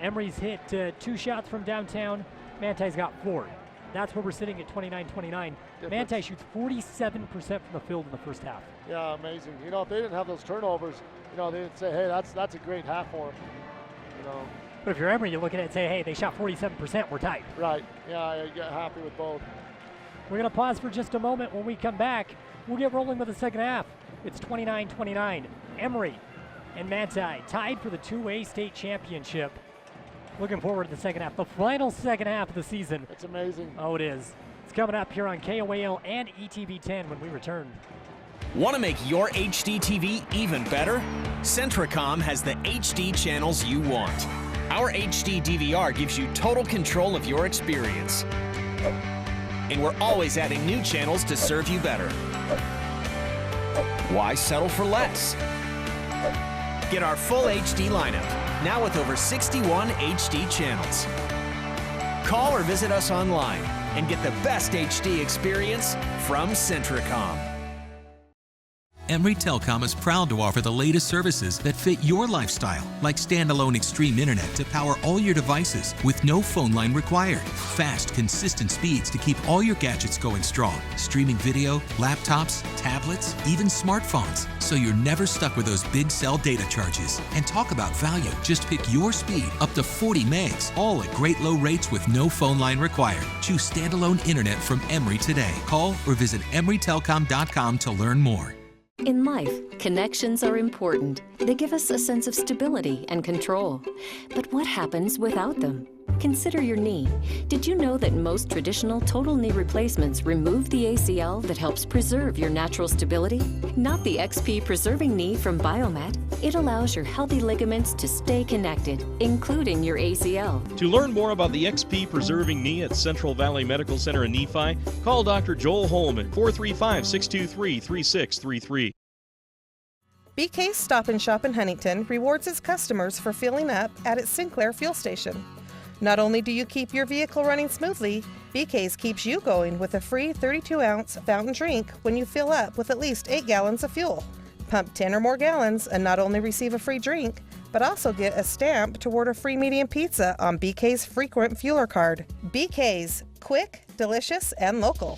Emery's hit 2 shots from downtown. Manti's got 4. That's where we're sitting at 29-29. Manti shoots 47% from the field in the first half. Yeah, amazing. You know, if they didn't have those turnovers, you know, they'd say, hey, that's a great half for them. You know. But if you're Emery, you look at it and say, hey, they shot 47%, we're tight. Right. Yeah, I get happy with both. We're going to pause for just a moment. When we come back, we'll get rolling with the second half. It's 29-29. Emery and Manti tied for the 2A state championship. Looking forward to the second half, the final second half of the season. It's amazing. Oh, it is. It's coming up here on KOAL and ETV10 when we return. Want to make your HD TV even better? Centricom has the HD channels you want. Our HD DVR gives you total control of your experience. And we're always adding new channels to serve you better. Why settle for less? Get our full HD lineup, now with over 61 HD channels. Call or visit us online and get the best HD experience from Centricom. Emery Telecom is proud to offer the latest services that fit your lifestyle, like standalone Extreme Internet to power all your devices with no phone line required. Fast, consistent speeds to keep all your gadgets going strong. Streaming video, laptops, tablets, even smartphones, so you're never stuck with those big cell data charges. And talk about value. Just pick your speed up to 40 megs, all at great low rates with no phone line required. Choose standalone internet from Emery today. Call or visit emerytelecom.com to learn more. In life, connections are important. They give us a sense of stability and control. But what happens without them? Consider your knee. Did you know that most traditional total knee replacements remove the ACL that helps preserve your natural stability? Not the XP Preserving Knee from Biomet. It allows your healthy ligaments to stay connected, including your ACL. To learn more about the XP Preserving Knee at Central Valley Medical Center in Nephi, call Dr. Joel Holm at 435-623-3633. BK's Stop and Shop in Huntington rewards its customers for filling up at its Sinclair fuel station. Not only do you keep your vehicle running smoothly, BK's keeps you going with a free 32-ounce fountain drink when you fill up with at least 8 gallons of fuel. Pump 10 or more gallons and not only receive a free drink, but also get a stamp toward a free medium pizza on BK's frequent fueler card. BK's, quick, delicious, and local.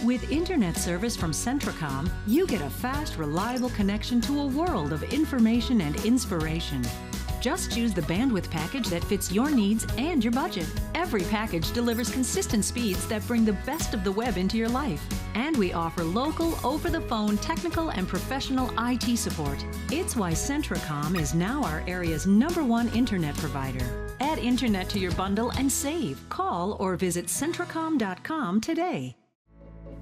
With internet service from Centricom, you get a fast, reliable connection to a world of information and inspiration. Just choose the bandwidth package that fits your needs and your budget. Every package delivers consistent speeds that bring the best of the web into your life. And we offer local, over-the-phone technical and professional IT support. It's why Centricom is now our area's #1 internet provider. Add internet to your bundle and save. Call or visit Centricom.com today.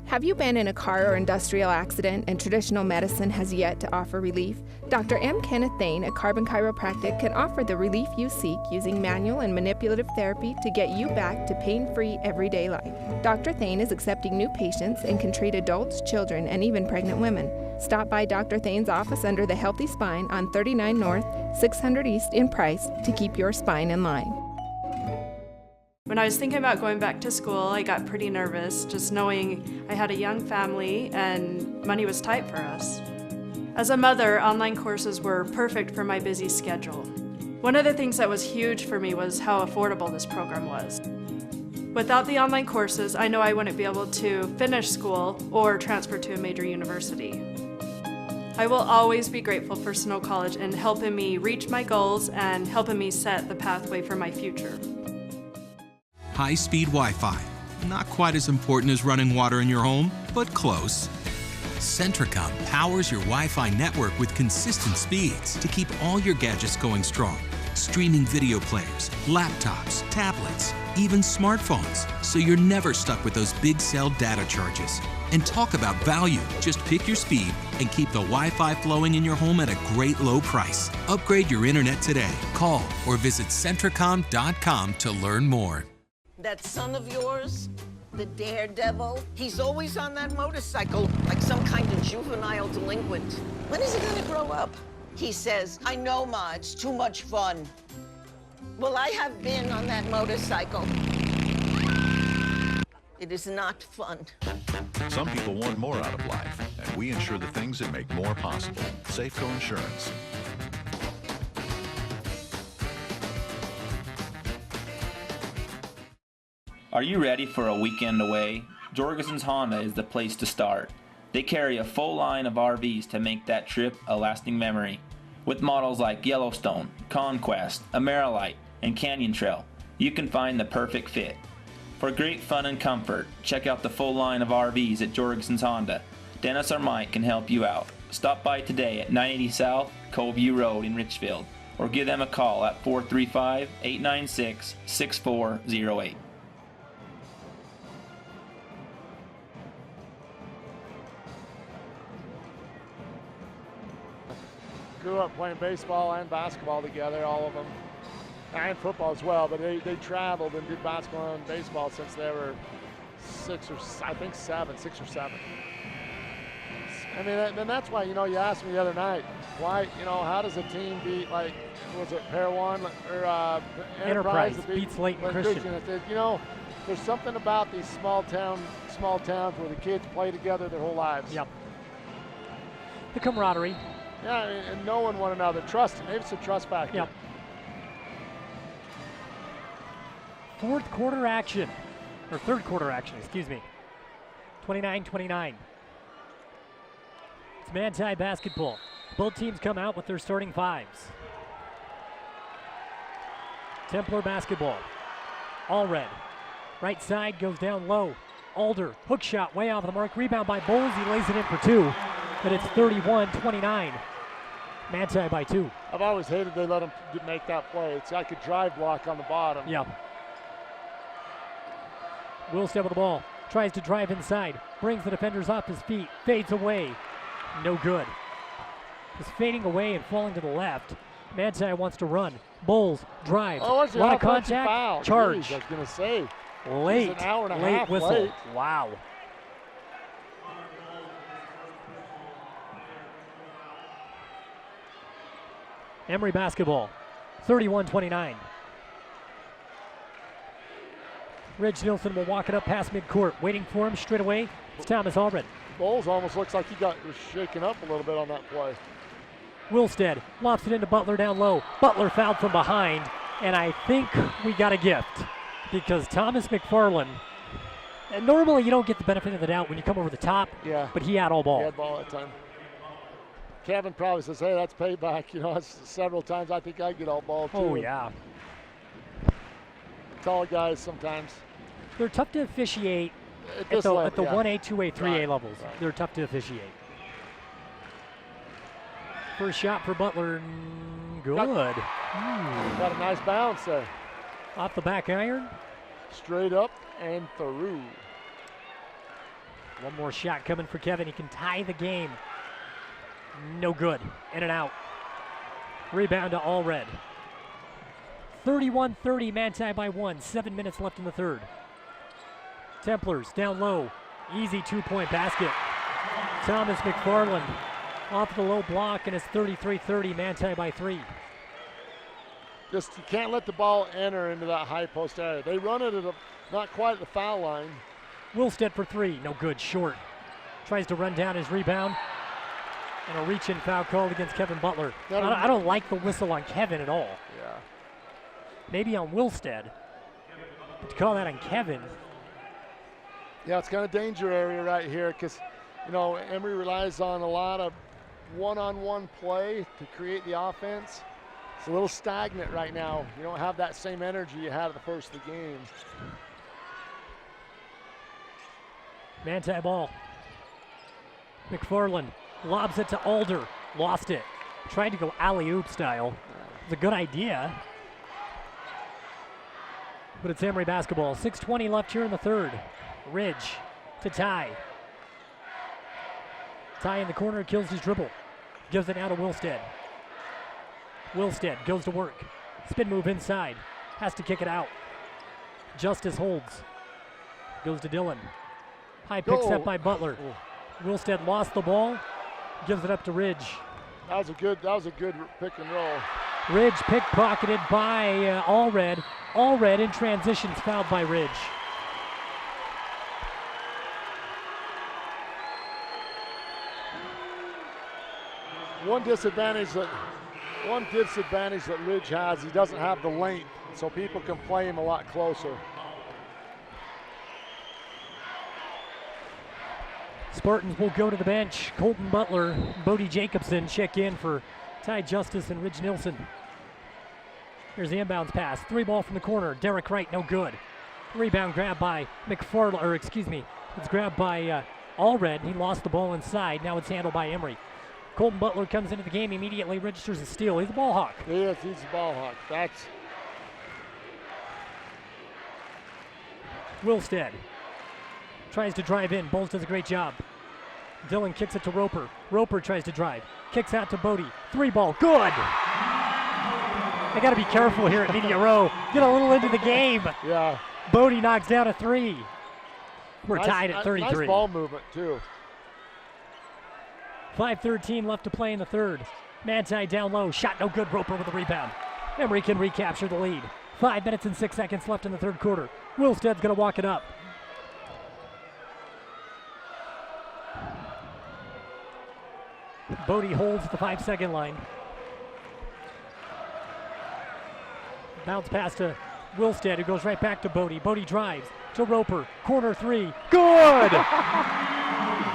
Have you been in a car or industrial accident and traditional medicine has yet to offer relief? Dr. M. Kenneth Thane at Carbon Chiropractic can offer the relief you seek using manual and manipulative therapy to get you back to pain-free everyday life. Dr. Thane is accepting new patients and can treat adults, children, and even pregnant women. Stop by Dr. Thane's office under the Healthy Spine on 39 North, 600 East in Price to keep your spine in line. When I was thinking about going back to school, I got pretty nervous, just knowing I had a young family and money was tight for us. As a mother, online courses were perfect for my busy schedule. One of the things that was huge for me was how affordable this program was. Without the online courses, I know I wouldn't be able to finish school or transfer to a major university. I will always be grateful for Snow College in helping me reach my goals and helping me set the pathway for my future. High-speed Wi-Fi. Not quite as important as running water in your home, but close. Centricom powers your Wi-Fi network with consistent speeds to keep all your gadgets going strong. Streaming video players, laptops, tablets, even smartphones, so you're never stuck with those big cell data charges. And talk about value. Just pick your speed and keep the Wi-Fi flowing in your home at a great low price. Upgrade your internet today. Call or visit Centricom.com to learn more. That son of yours, the daredevil, he's always on that motorcycle like some kind of juvenile delinquent. When is he gonna grow up? He says, I know, Ma, it's too much fun. Well, I have been on that motorcycle. It is not fun. Some people want more out of life, and we insure the things that make more possible. Safeco Insurance. Are you ready for a weekend away? Jorgensen's Honda is the place to start. They carry a full line of RVs to make that trip a lasting memory. With models like Yellowstone, Conquest, Amerilite, and Canyon Trail, you can find the perfect fit. For great fun and comfort, check out the full line of RVs at Jorgensen's Honda. Dennis or Mike can help you out. Stop by today at 980 South Coleview Road in Richfield, or give them a call at 435-896-6408. Grew up playing baseball and basketball together, all of them, and football as well, but they traveled and did basketball and baseball since they were 6 or 7. I mean, and that's why, you know, you asked me the other night, Why, how does a team beat, like, was it Pair One or Enterprise beats Layton Christian. There's something about these small towns where the kids play together their whole lives. Yep. The camaraderie. Yeah, and knowing one another, trust. Maybe it's a trust factor. Yep. Fourth quarter action, or third quarter action, excuse me. 29-29. It's Manti basketball. Both teams come out with their starting fives. Templar basketball. All red. Right side goes down low. Alder, hook shot way off the mark. Rebound by Bowles. He lays it in for two. But it's 31-29. Manti by 2. I've always hated they let him make that play. It's like a drive block on the bottom. Yeah. Wilstead with the ball. Tries to drive inside. Brings the defenders off his feet. Fades away. No good. Is fading away and falling to the left. Manti wants to run. Bowles drives. Oh, a lot of contact. Foul. Charge. Jeez, I was going to say. Late. An hour and a late half whistle. late. Wow. Emery basketball. 31-29. Ridge Nilsson will walk it up past midcourt. Waiting for him straight away. It's Thomas Allred. Bowles almost looks like he was shaken up a little bit on that play. Wilstead lofts it into Butler down low. Butler fouled from behind, and I think we got a gift because Thomas McFarland, and normally you don't get the benefit of the doubt when you come over the top, but he had all ball. He had ball that time. Kevin probably says, hey, that's payback. Several times I think I get all ball too. Oh, yeah. Tall guys sometimes. They're tough to officiate at the 1A, 2A, 3A levels. Right. They're tough to officiate. First shot for Butler, good. Got a nice bounce there. Off the back iron. Straight up and through. One more shot coming for Kevin. He can tie the game. No good. In and out. Rebound to Allred. 31-30, Manti by 1. 7 minutes left in the third. Templars down low. Easy two-point basket. Thomas McFarland off the low block, and it's 33-30, Manti by 3. Just you can't let the ball enter into that high post area. They run it at not quite at the foul line. Wilstead for 3, no good, short. Tries to run down his rebound. And a reach-in foul called against Kevin Butler. I don't like the whistle on Kevin at all. Yeah. Maybe on Wilstead. But to call that on Kevin. Yeah, it's kind of danger area right here because, Emery relies on a lot of one-on-one play to create the offense. It's a little stagnant right now. You don't have that same energy you had at the first of the game. Manti ball. McFarland lobs it to Alder. Lost it. Tried to go alley-oop style. It's a good idea. But it's Emery basketball. 6:20 left here in the third. Ridge to Ty. Ty in the corner, kills his dribble. Gives it out to Wilstead. Wilstead goes to work. Spin move inside. Has to kick it out. Justice holds. Goes to Dillon. High pick set by Butler. Wilstead lost the ball. Gives it up to Ridge. That was a good pick and roll. Ridge pickpocketed by Allred. Allred in transitions fouled by Ridge. One disadvantage that Ridge has, he doesn't have the length, so people can play him a lot closer. Spartans will go to the bench. Colton Butler, Bodie Jacobson check in for Ty Justice and Ridge Nilsson. Here's the inbounds pass. 3 ball from the corner. Derek Wright, no good. Rebound grab by McFarland, it's grabbed by Allred. He lost the ball inside. Now it's handled by Emery. Colton Butler comes into the game, immediately registers a steal. He's a ball hawk. Yes, he's a ball hawk. That's Wilstead tries to drive in. Bowles does a great job. Dillon kicks it to Roper. Roper tries to drive. Kicks out to Bodie. 3 ball. Good! I got to be careful here at Media Row. Get a little into the game. Yeah. Bodie knocks down a 3. We're tied at 33. Nice ball movement, too. 5:13 left to play in the third. Manti down low, shot no good, Roper with the rebound. Emery can recapture the lead. 5 minutes and 6 seconds left in the third quarter. Wilstead's gonna walk it up. Bodie holds at the 5-second line. Bounce pass to Wilstead, who goes right back to Bodie. Bodie drives to Roper, corner three, good!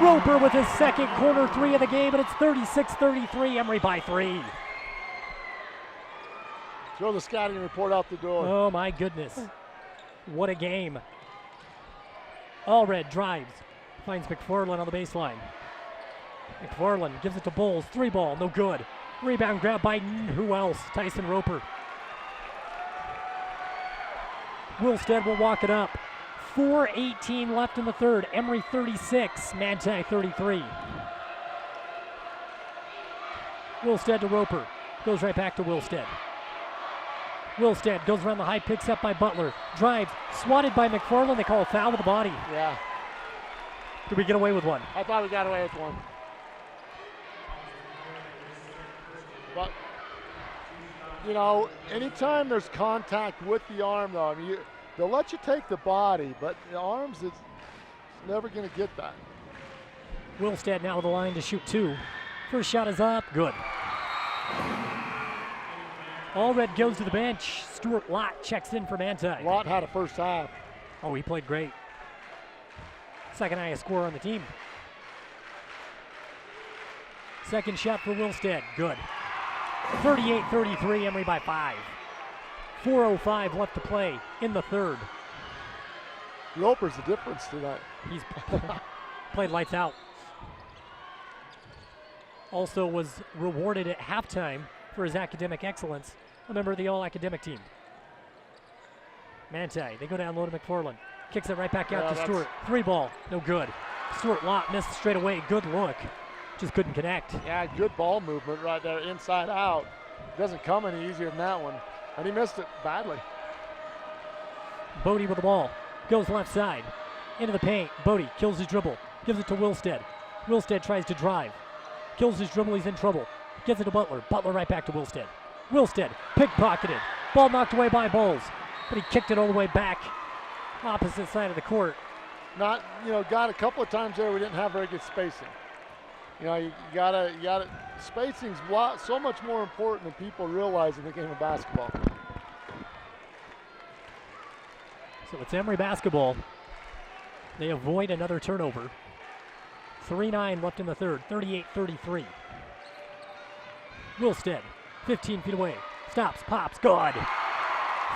Roper with his second corner three of the game, and it's 36-33, Emery by 3. Throw the scouting report out the door. Oh my goodness. What a game. Allred drives, finds McFarland on the baseline. McFarland gives it to Bowles, 3-ball, no good. Rebound grab by who else? Tyson Roper. Wilstead will walk it up. 4:18 left in the third. Emery 36, Manti 33. Wilstead to Roper. Goes right back to Wilstead. Wilstead goes around the high, picks up by Butler. Drives, swatted by McFarland. They call a foul to the body. Yeah. Did we get away with one? I thought we got away with one. But, you know, anytime there's contact with the arm, though, I mean, they'll let you take the body, but the arms is never going to get that. Wilstead now with the line to shoot 2. First shot is up, good. Allred goes to the bench. Stuart Lott checks in for Manti. Lott had a first half. Oh, he played great. Second highest scorer on the team. Second shot for Wilstead, good. 38-33, Emery by 5. 4:05 left to play in the third. Roper's the difference tonight. He's played lights out. Also was rewarded at halftime for his academic excellence, a member of the all-academic team. Manti, they go down low to McFarland. Kicks it right back out to Stewart. 3-ball, no good. Stuart Lott missed straight away, good look. Just couldn't connect. Yeah, good ball movement right there, inside out. Doesn't come any easier than that one. And he missed it badly. Bodie with the ball, goes left side, into the paint. Bodie kills his dribble, gives it to Wilstead. Wilstead tries to drive, kills his dribble, he's in trouble. Gives it to Butler, Butler right back to Wilstead. Wilstead, pickpocketed, ball knocked away by Bowles, but he kicked it all the way back, opposite side of the court. Not, you know, got a couple of times there we didn't have very good spacing. You know, you gotta, spacing's so much more important than people realize in the game of basketball. So it's Emery basketball. They avoid another turnover. 3:09 left in the third, 38-33. Wilstead, 15 feet away, stops, pops, good.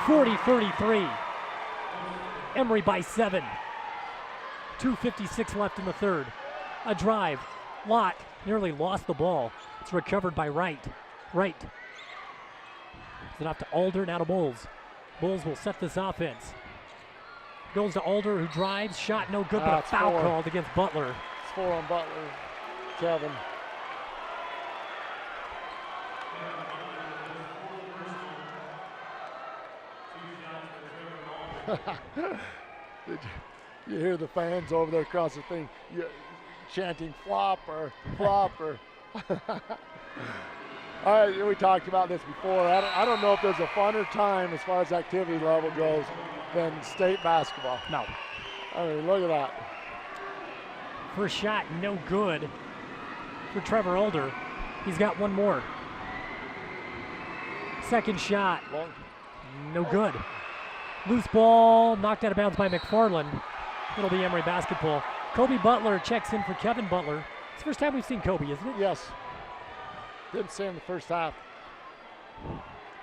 40-33. Emery by 7. 2:56 left in the third. A drive. Lott nearly lost the ball. It's recovered by Wright. Wright. It's it off to Alder, now to Bowles. Bowles will set this offense. Goes to Alder, who drives. Shot no good, but a foul called against Butler. It's 4 on Butler. Kevin. You hear the fans over there across the thing chanting flopper, flopper. All right, we talked about this before. I don't know if there's a funner time as far as activity level goes than state basketball. No. I mean, look at that. First shot, no good for Trevor Alder. He's got one more. Second shot, no good. Loose ball, knocked out of bounds by McFarland. It'll be Emery basketball. Kobe Butler checks in for Kevin Butler. It's the first time we've seen Kobe, isn't it? Yes. Didn't see him the first half.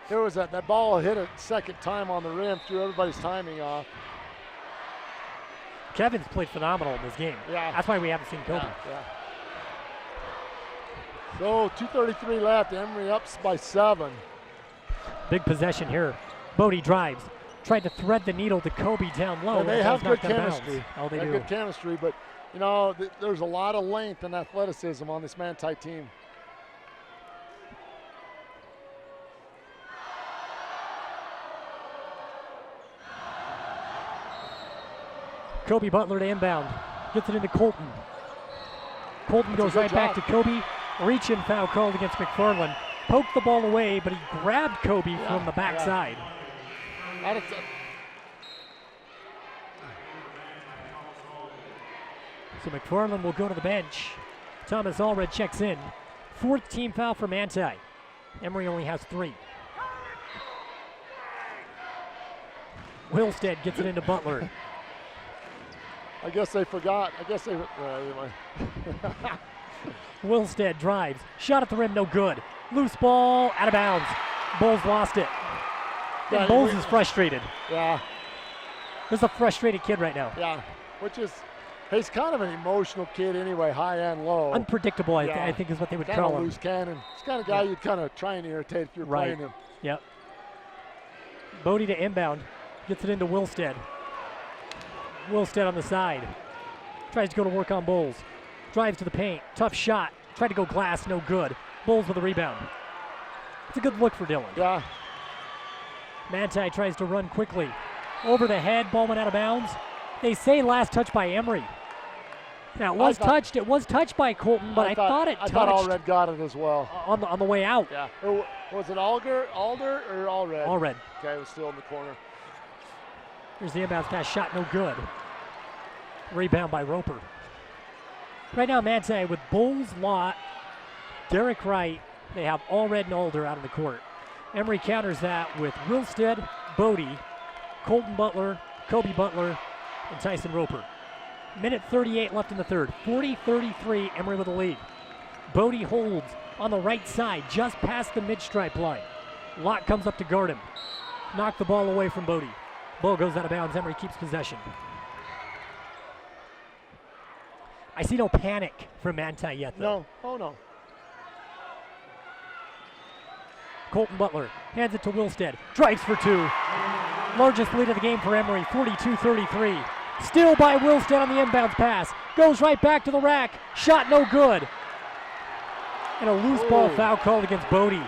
There was that ball hit a second time on the rim, threw everybody's timing off. Kevin's played phenomenal in this game. Yeah. That's why we haven't seen Kobe. Yeah. So 2:33 left. Emery up by 7. Big possession here. Bodie drives. Tried to thread the needle to Kobe down low. And they have good chemistry. Oh, they have do. good chemistry, but you know, there's a lot of length and athleticism on this Manti team. Kobe Butler to inbound. Gets it into Colton. Colton goes right back to Kobe. Reach-in foul called against McFarland. Poked the ball away, but he grabbed Kobe from the backside. So McFarland will go to the bench. Thomas Allred checks in. 4th team foul for Manti. Emery only has 3. Wilstead gets it into Butler. I guess they forgot. Wilstead drives. Shot at the rim, no good. Loose ball, out of bounds. Bowles lost it. And Bowles is frustrated. Yeah. There's a frustrated kid right now. Yeah, he's kind of an emotional kid anyway, high and low. Unpredictable, I think is what they would call him. Kind of loose cannon. He's the kind of guy you'd kind of try and irritate if you're playing him. Yep. Bodie to inbound. Gets it into Wilstead. Wilstead on the side. Tries to go to work on Bowles. Drives to the paint. Tough shot. Tried to go glass, no good. Bowles with a rebound. It's a good look for Dylan. Yeah. Manti tries to run quickly. Over the head, ball went out of bounds. They say last touch by Emery. Now it was touched by Colton, but I thought it touched. I thought Allred got it as well. On the way out. Yeah. Was it Alder or Allred? Allred. Okay, it was still in the corner. Here's the inbounds pass, shot no good. Rebound by Roper. Right now Manti with Bowles, Lott, Derek Wright. They have Allred and Alder out on the court. Emery counters that with Wilstead, Bodie, Colton Butler, Kobe Butler, and Tyson Roper. Minute 38 left in the third. 40-33, Emery with the lead. Bodie holds on the right side, just past the mid-stripe line. Lott comes up to guard him. Knock the ball away from Bodie. Ball goes out of bounds. Emery keeps possession. I see no panic from Manti yet, though. No. Oh, no. Colton Butler hands it to Wilstead. Drives for 2. Largest lead of the game for Emery, 42-33. Still by Wilstead on the inbounds pass. Goes right back to the rack. Shot no good. And a loose ball foul called against Bodie.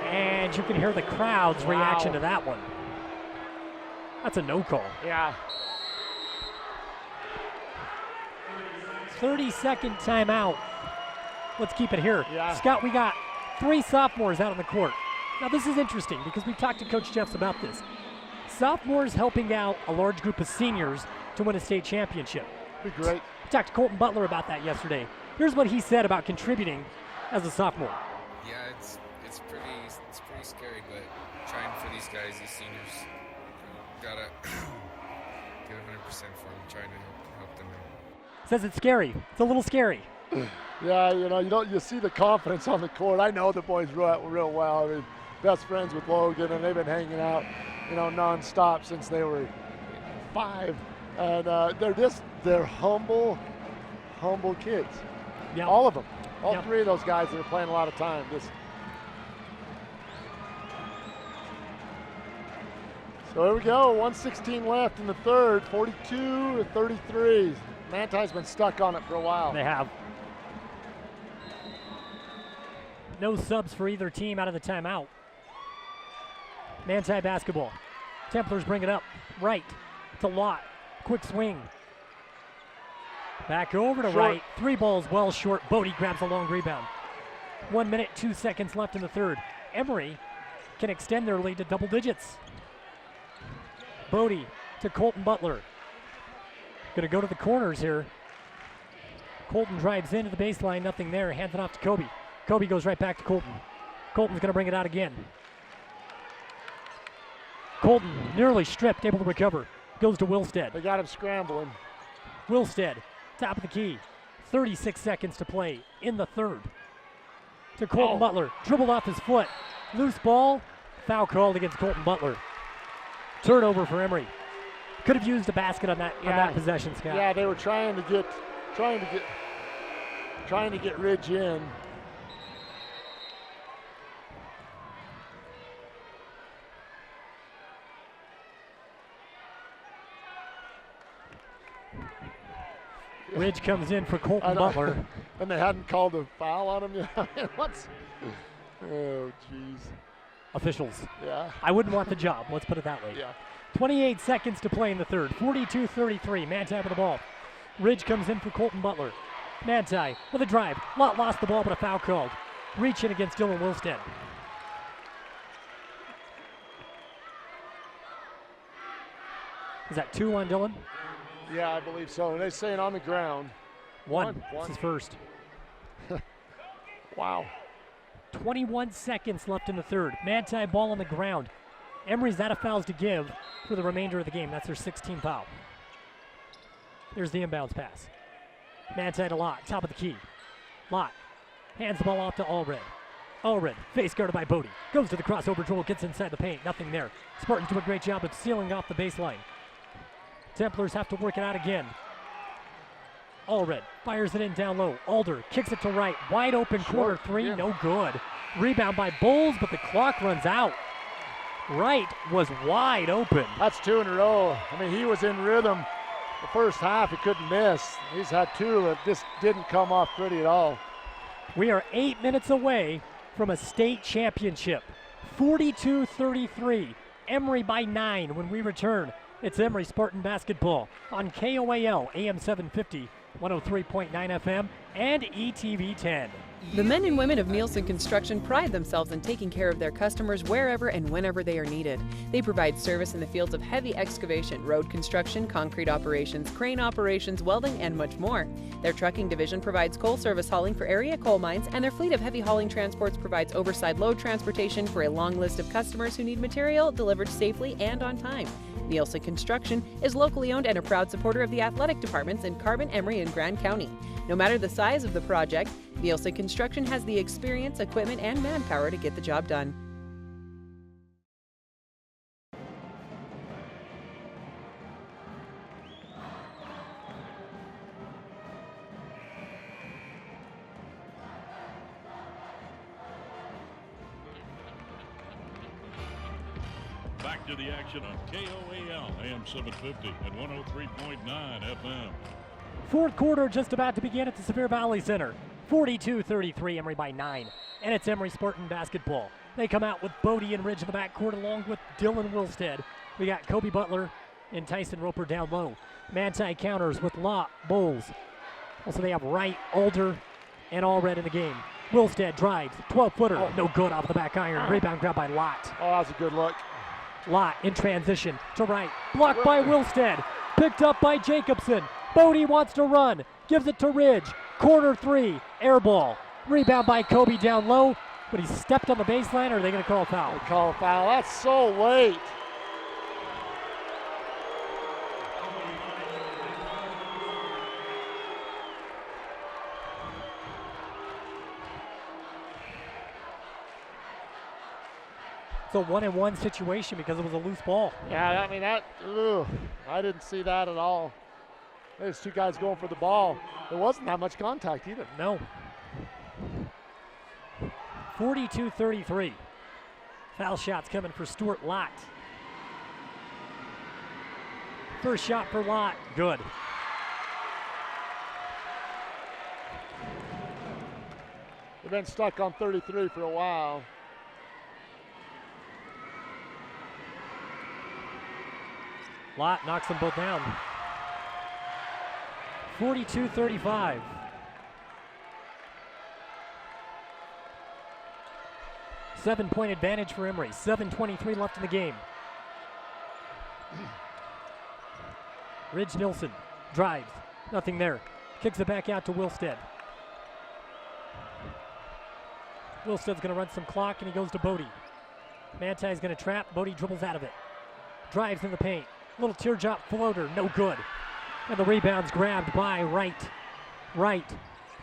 And you can hear the crowd's reaction to that one. That's a no call. Yeah. 30-second timeout. Let's keep it here. Yeah. Scott, we got 3 sophomores out on the court. Now this is interesting because we've talked to Coach Jeffs about this. Sophomores helping out a large group of seniors to win a state championship. Be great. We talked to Colton Butler about that yesterday. Here's what he said about contributing as a sophomore. Yeah, it's pretty scary, but trying for these guys, these seniors, gotta give 100% for them, trying to help them out. Says it's scary. It's a little scary. Yeah, you see the confidence on the court. I know the boys real well. I mean, best friends with Logan, and they've been hanging out, nonstop since they were 5. And they're humble kids. Yep. All of them. All Yep. 3 of those guys that are playing a lot of time. So here we go, 1:16 left in the third, 42-33. Manti's been stuck on it for a while. They have. No subs for either team out of the timeout. Manti basketball. Templars bring it up. Right to Lott. Quick swing. Back over to Wright. 3 balls well short. Bodie grabs a long rebound. 1 minute, 2 seconds left in the third. Emery can extend their lead to double digits. Bodie to Colton Butler. Going to go to the corners here. Colton drives into the baseline, nothing there. Hands it off to Kobe. Kobe goes right back to Colton. Colton's going to bring it out again. Colton nearly stripped, able to recover. Goes to Wilstead. They got him scrambling. Wilstead, top of the key. 36 seconds to play in the third. To Colton Butler, dribbled off his foot. Loose ball, foul called against Colton Butler. Turnover for Emery. Could have used a basket on that possession, Scott. Yeah, they were trying to get Ridge in. Ridge comes in for Colton Butler. And they hadn't called a foul on him yet. Oh, jeez. Officials. Yeah. I wouldn't want the job, let's put it that way. Yeah. 28 seconds to play in the third. 42-33, Manti with the ball. Ridge comes in for Colton Butler. Manti with a drive. Lott lost the ball, but a foul called. Reach in against Dylan Wilstead. Is that 2 on Dylan? Yeah, I believe so. They're saying on the ground. One. This is first. Wow. 21 seconds left in the third. Manti ball on the ground. Emery's out of fouls to give for the remainder of the game. That's their 16th foul. There's the inbounds pass. Manti to Lott, top of the key. Lott hands the ball off to Allred. Allred, face guarded by Bodie. Goes to the crossover dribble, gets inside the paint. Nothing there. Spartans do a great job of sealing off the baseline. Templars have to work it out again. Allred fires it in down low. Alder kicks it to right. Wide open corner three, no good. Rebound by Bulls, but the clock runs out. Wright was wide open. That's 2 in a row. I mean, he was in rhythm the first half. He couldn't miss. He's had 2 that just didn't come off pretty at all. We are 8 minutes away from a state championship. 42-33. Emery by 9 when we return. It's Emery Spartan basketball on KOAL AM 750, 103.9 FM, and ETV 10. The men and women of Nielsen Construction pride themselves in taking care of their customers wherever and whenever they are needed. They provide service in the fields of heavy excavation, road construction, concrete operations, crane operations, welding, and much more. Their trucking division provides coal service hauling for area coal mines, and their fleet of heavy hauling transports provides oversized load transportation for a long list of customers who need material delivered safely and on time. Nielsen Construction is locally owned and a proud supporter of the athletic departments in Carbon, Emery, and Grand County. No matter the size of the project, Nielsen Construction has the experience, equipment, and manpower to get the job done. Back to the action on KOAL AM 750 and 103.9 FM. Fourth quarter just about to begin at the Sevier Valley Center. 42-33, Emery by 9. And it's Emery Spartan basketball. They come out with Bodie and Ridge in the backcourt along with Dylan Wilstead. We got Kobe Butler and Tyson Roper down low. Manti counters with Lott, Bowles. Also they have Wright, Alder, and Allred in the game. Wilstead drives, 12-footer, no good off the back iron. Rebound grabbed by Lott. Oh, that was a good look. Lott in transition to Wright. Blocked by Wilstead. Picked up by Jacobson. Bodie wants to run. Gives it to Ridge. Corner three. Air ball. Rebound by Kobe down low. But he stepped on the baseline, or are they going to call a foul? They call a foul. That's so late. It's a 1-and-1 situation because it was a loose ball. Yeah, I mean, I didn't see that at all. There's two guys going for the ball. There wasn't that much contact either. No. 42-33. Foul shots coming for Stuart Lott. First shot for Lott, good. They've been stuck on 33 for a while. Lott knocks them both down. 42-35. Seven-point advantage for Emery. 7:23 left in the game. Ridge Nilsson drives. Nothing there. Kicks it back out to Wilstead. Wilstead's going to run some clock, and he goes to Bodie. Manti's going to trap. Bodie dribbles out of it. Drives in the paint. Little teardrop floater, no good. And the rebound's grabbed by Wright. Wright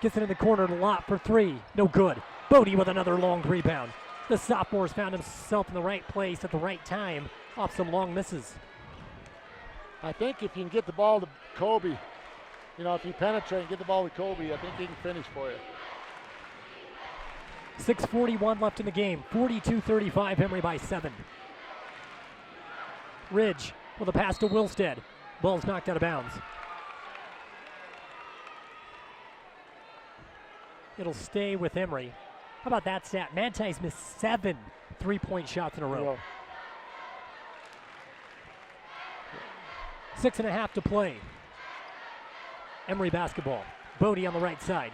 gets it in the corner to Lott for three, no good. Bodie with another long rebound. The sophomore's found himself in the right place at the right time off some long misses. I think if you can get the ball to Kobe, if you penetrate and get the ball to Kobe, I think he can finish for you. 6:41 left in the game. 42-35, Emery by 7. Ridge with a pass to Wilstead. Ball's knocked out of bounds. It'll stay with Emery. How about that stat? Manti's missed 7 3-point shots in a row. 6.5 to play. Emery basketball. Bodie on the right side.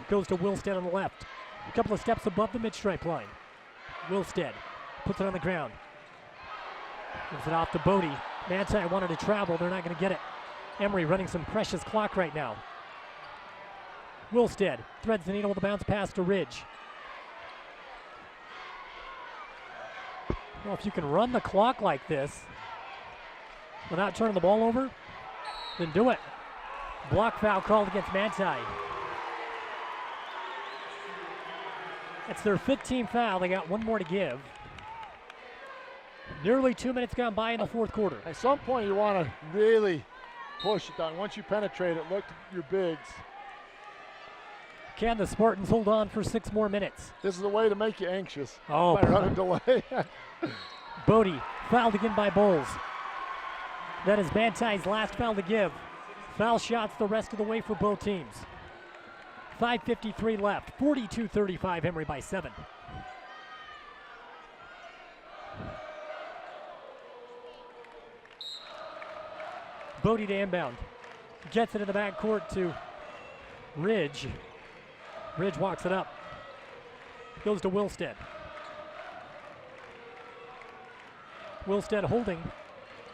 Goes to Wilstead on the left. A couple of steps above the mid-stripe line. Wilstead puts it on the ground. Gives it off to Bodie. Manti wanted to travel. They're not going to get it. Emery running some precious clock right now. Wilstead threads the needle with a bounce pass to Ridge. Well, if you can run the clock like this without turning the ball over, then do it. Block foul called against Manti. That's their 15th foul. They got one more to give. Nearly 2 minutes gone by in the fourth quarter. At some point, you want to really push it down. Once you penetrate it, look at your bigs. Can the Spartans hold on for 6 more minutes? This is the way to make you anxious. Oh, by running delay. Bodie fouled again by Bowles. That is Manti's last foul to give. Foul shots the rest of the way for both teams. 5:53 left. 42-35, Emery by 7. Bodie to inbound. Gets it in the backcourt to Ridge. Ridge walks it up. Goes to Wilstead. Wilstead holding.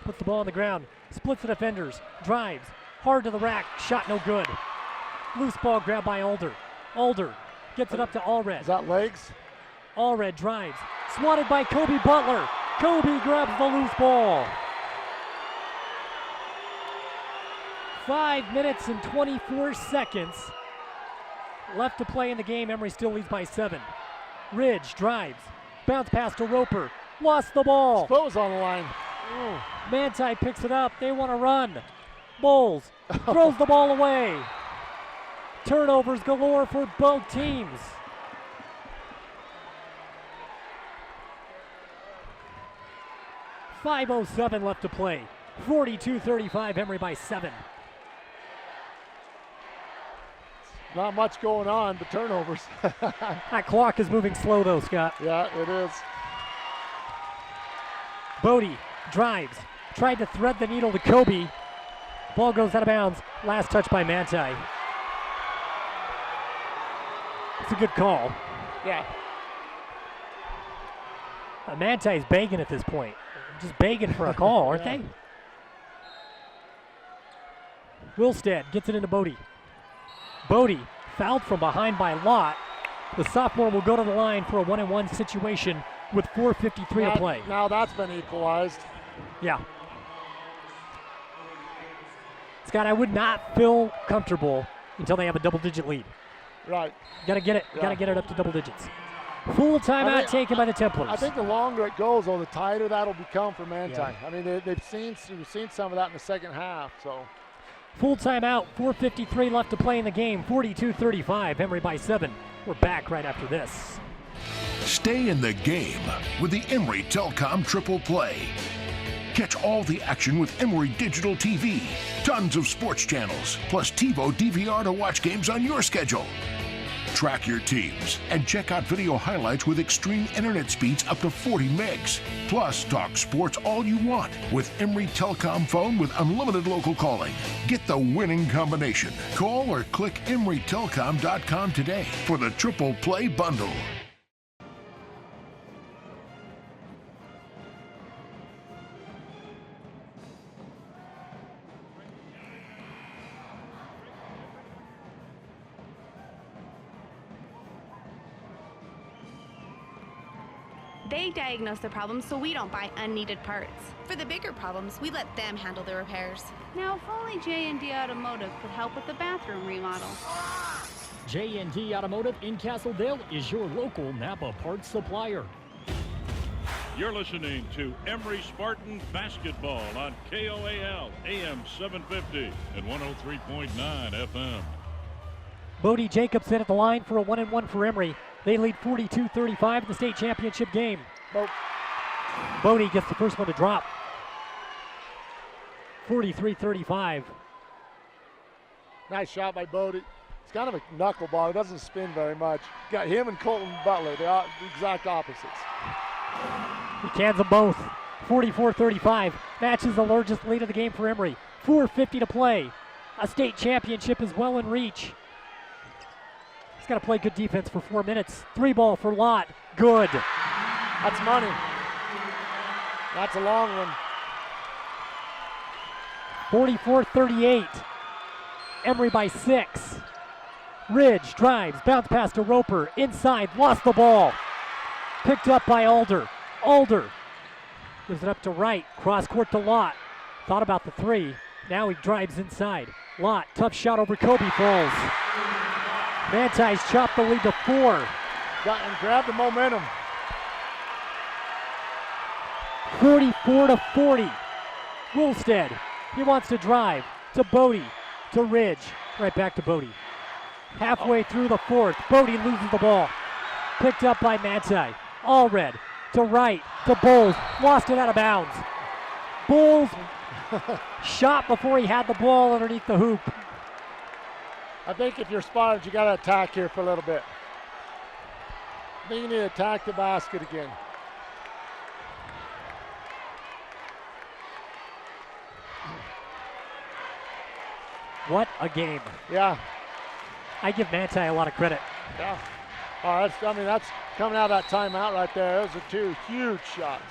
Puts the ball on the ground. Splits the defenders. Drives. Hard to the rack. Shot no good. Loose ball grabbed by Alder. Alder gets it up to Allred. Is that legs? Allred drives. Swatted by Kobe Butler. Kobe grabs the loose ball. 5 minutes and 24 seconds left to play in the game. Emery still leads by 7. Ridge drives. Bounce pass to Roper. Lost the ball. Spo's on the line. Ooh. Manti picks it up. They want to run. Bowles throws the ball away. Turnovers galore for both teams. .507 left to play. 42-35, Emery by 7. Not much going on, but turnovers. That clock is moving slow though, Scott. Yeah, it is. Bodie drives. Tried to thread the needle to Kobe. Ball goes out of bounds. Last touch by Manti. It's a good call. Yeah. Manti's begging at this point. Just begging for a call, aren't they? Wilstead gets it into Bodie. Bodie fouled from behind by Lott. The sophomore will go to the line for a 1-and-1 situation with 4:53 to play. Now that's been equalized. Yeah. Scott, I would not feel comfortable until they have a double-digit lead. Right. Got to get it. Yeah. Got to get it up to double digits. Full timeout taken by the Templars. I think the longer it goes, though, the tighter that'll become for Manti. Yeah. I mean, we've seen some of that in the second half. So. Full timeout. 4:53 left to play in the game. 42-35. Emery by 7. We're back right after this. Stay in the game with the Emery Telcom Triple Play. Catch all the action with Emery Digital TV. Tons of sports channels, plus TiVo DVR to watch games on your schedule. Track your teams and check out video highlights with extreme internet speeds up to 40 megs. Plus, talk sports all you want with Emery Telcom phone with unlimited local calling. Get the winning combination. Call or click emerytelcom.com today for the Triple Play Bundle. They diagnose the problems so we don't buy unneeded parts. For the bigger problems, we let them handle the repairs. Now, if only J&D Automotive could help with the bathroom remodel. J&D Automotive in Castledale is your local Napa parts supplier. You're listening to Emery Spartan Basketball on KOAL, AM 750 and 103.9 FM. Bodie Jacobson at the line for a 1-and-1 for Emery. They lead 42-35 in the state championship game. Bodie gets the first one to drop. 43-35. Nice shot by Bodie. It's kind of a knuckleball. It doesn't spin very much. Got him and Colton Butler, the exact opposites. He cans them both. 44-35. Matches the largest lead of the game for Emery. 4:50 to play. A state championship is well in reach. He's got to play good defense for 4 minutes. 3 ball for Lott. Good. That's money. That's a long one. 44-38. Emery by 6. Ridge drives, bounce pass to Roper. Inside, lost the ball. Picked up by Alder. Alder gives it up to Wright. Cross court to Lott. Thought about the 3. Now he drives inside. Lott, tough shot over Kobe, falls. Manti's chopped the lead to 4. Got and grabbed the momentum. 44-40. Woolstead, he wants to drive to Bodie, to Ridge, right back to Bodie. Halfway through the 4th, Bodie loses the ball. Picked up by Manti. Allred to Wright, to Bowles, lost it out of bounds. Bowles shot before he had the ball underneath the hoop. I think if you're spotted, you got to attack here for a little bit. I think you need to attack the basket again. What a game. Yeah. I give Manti a lot of credit. Yeah. Oh, that's coming out of that timeout right there. Those are 2 huge shots.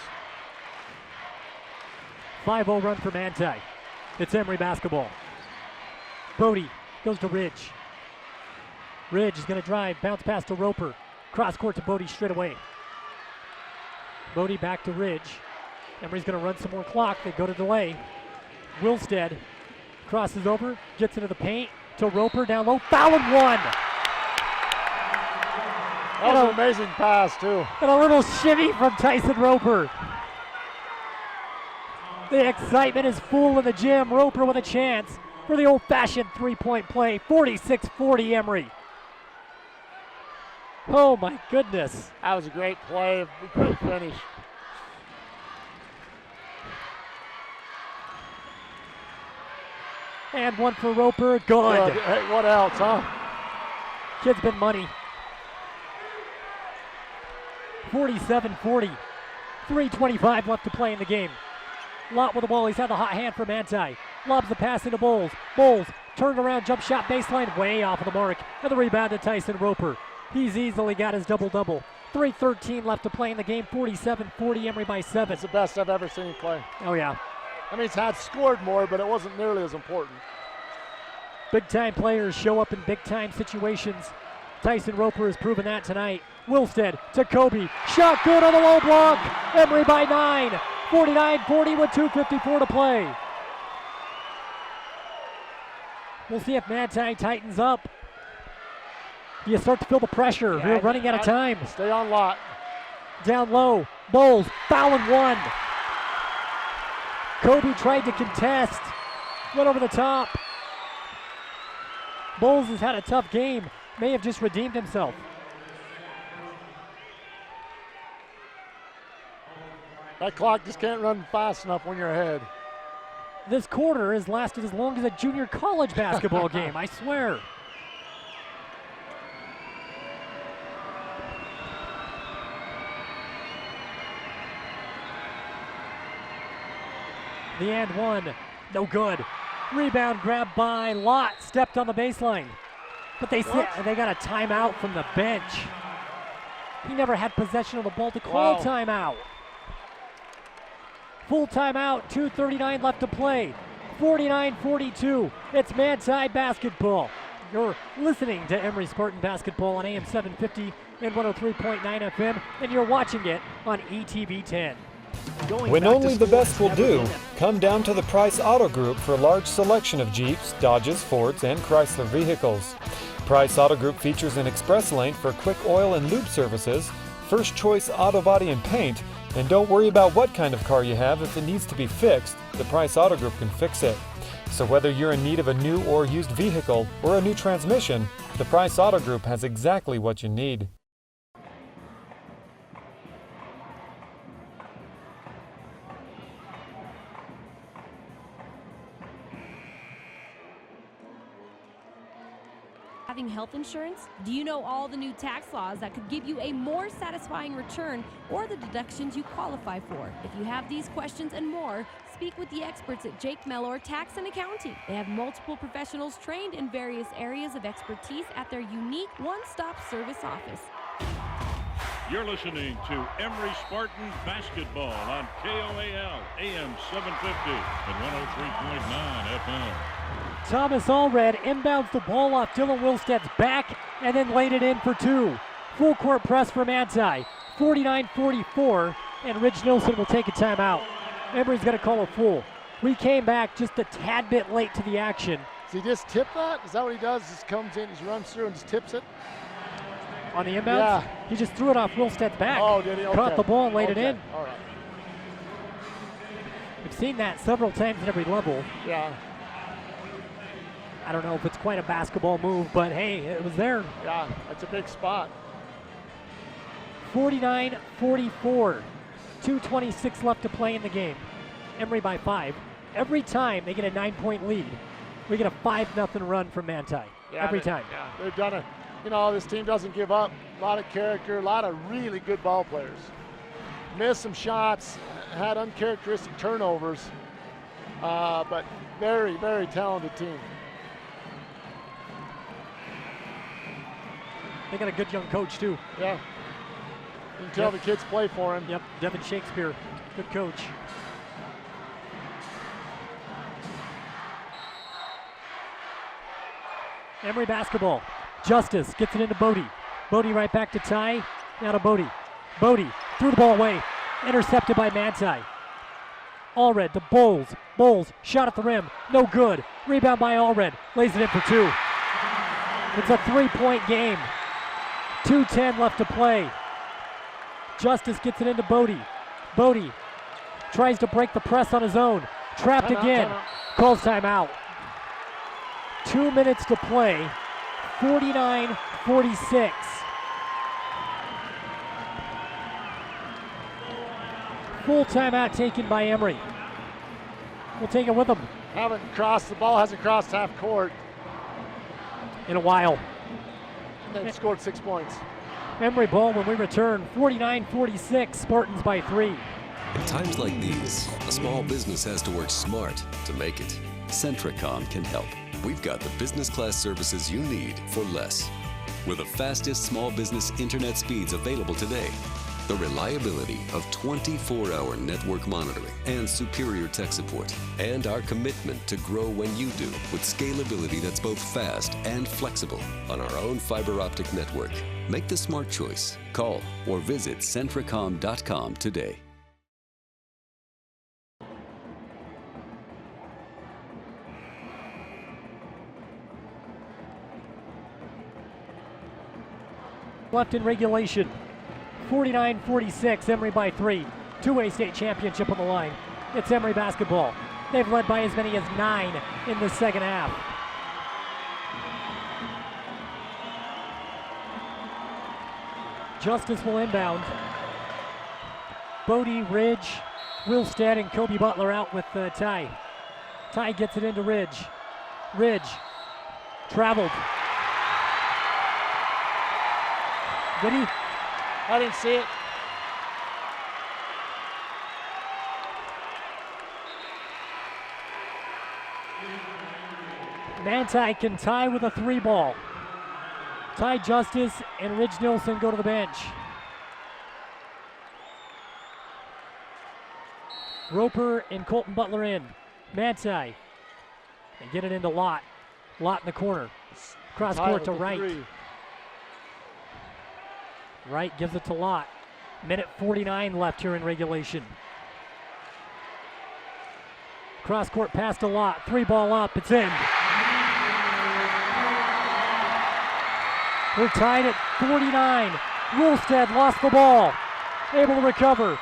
5-0 run for Manti. It's Emery basketball. Bodie goes to Ridge. Ridge is going to drive, bounce pass to Roper. Cross court to Bodie straight away. Bodie back to Ridge. Emery's going to run some more clock. They go to delay. Wilstead crosses over, gets into the paint to Roper down low. Foul and 1. That was an amazing pass, too. And a little shimmy from Tyson Roper. The excitement is full in the gym. Roper with a chance for the old-fashioned 3-point play. 46-40 Emery. Oh my goodness. That was a great play, a great finish. And 1 for Roper, good. Hey, what else, huh? Kid's been money. 47-40. 3:25 left to play in the game. Lott with the ball, he's had the hot hand for Manti. Lobs the pass into Bowles. Bowles turned around, jump shot baseline, way off of the mark. And the rebound to Tyson Roper. He's easily got his double-double. 3:13 left to play in the game. 47-40, Emery by 7. It's the best I've ever seen him play. Oh yeah. I mean, he's had scored more, but it wasn't nearly as important. Big-time players show up in big-time situations. Tyson Roper has proven that tonight. Wilstead to Kobe. Shot good on the low block. Emery by 9. 49-40 with 2:54 to play. We'll see if Manti tightens up. You start to feel the pressure. Yeah, We're running out of time. Stay on Lott. Down low. Bowles. Foul and 1. Kobe tried to contest. Went over the top. Bowles has had a tough game. May have just redeemed himself. That clock just can't run fast enough when you're ahead. This quarter has lasted as long as a junior college basketball game, I swear. The and 1, no good. Rebound grabbed by Lott, stepped on the baseline. But they got a timeout from the bench. He never had possession of the ball to call timeout. Full timeout, 2:39 left to play. 49-42, it's Manti basketball. You're listening to Emery Spartan basketball on AM 750 and 103.9 FM, and you're watching it on ETV 10. When only the best will do, come down to the Price Auto Group for a large selection of Jeeps, Dodges, Fords, and Chrysler vehicles. Price Auto Group features an express lane for quick oil and lube services, first choice auto body and paint, and don't worry about what kind of car you have. If it needs to be fixed, the Price Auto Group can fix it. So whether you're in need of a new or used vehicle or a new transmission, the Price Auto Group has exactly what you need. Having health insurance? Do you know all the new tax laws that could give you a more satisfying return or the deductions you qualify for? If you have these questions and more, speak with the experts at Jake Mellor Tax and Accounting. They have multiple professionals trained in various areas of expertise at their unique one-stop service office. You're listening to Emery Spartans basketball on KOAL AM 750 and 103.9 FM. Thomas Allred inbounds the ball off Dylan Wilsted's back and then laid it in for two. Full court press for Manti, 49-44, and Ridge Nilsson will take a timeout. Emery's going to call a full. We came back just a tad bit late to the action. Does he just tip that? Is that what he does? Just comes in, he runs through and just tips it? On the inbounds? Yeah. He just threw it off Wilsted's back. Oh, did he? Okay. Caught the ball and laid it in. All right. We've seen that several times at every level. Yeah. I don't know if it's quite a basketball move, but hey, it was there. Yeah, that's a big spot. 49-44. 2:26 left to play in the game. Emery by 5. Every time they get a 9-point lead, we get a 5-0 run from Manti. Yeah, Every time. Yeah, they've done it. You know, this team doesn't give up. A lot of character, a lot of really good ball players. Missed some shots, had uncharacteristic turnovers, but very, very talented team. They got a good young coach too. Yeah. You can tell the kids play for him. Yep, Devin Shakespeare, good coach. Emery basketball. Justice gets it into Bodie. Bodie right back to Ty. Now to Bodie. Bodie threw the ball away. Intercepted by Manti. Allred to Bowles. Bowles shot at the rim. No good. Rebound by Allred. Lays it in for two. It's a 3-point game. 2:10 left to play. Justice gets it into Bodie. Bodie tries to break the press on his own. Trapped again. Calls timeout. 2 minutes to play. 49-46. Full timeout taken by Emery. We'll take it with them. The ball hasn't crossed half court in a while. They've scored 6 points. Emery ball when we return. 49-46, Spartans by 3. In times like these, a small business has to work smart to make it. Centricom can help. We've got the business class services you need for less. We're the fastest small business internet speeds available today. The reliability of 24-hour network monitoring and superior tech support. And our commitment to grow when you do with scalability that's both fast and flexible on our own fiber optic network. Make the smart choice. Call or visit Centricom.com today. Left in regulation. 49-46, Emery by 3. Two-way state championship on the line. It's Emery basketball. They've led by as many as 9 in the second half. Justice will inbound. Bodie, Ridge, Wilstead, and Kobe Butler out with Ty. Ty gets it into Ridge. Ridge traveled. Did he? I didn't see it. Manti can tie with a 3-ball. Ty Justice and Ridge Nilsson go to the bench. Roper and Colton Butler in. Manti. They get it into Lott. Lott in the corner. Cross court to Wright. Wright gives it to Lott. Minute 49 left here in regulation. Cross court pass to Lott. 3-ball up. It's in. We're tied at 49. Wilstead lost the ball. Able to recover.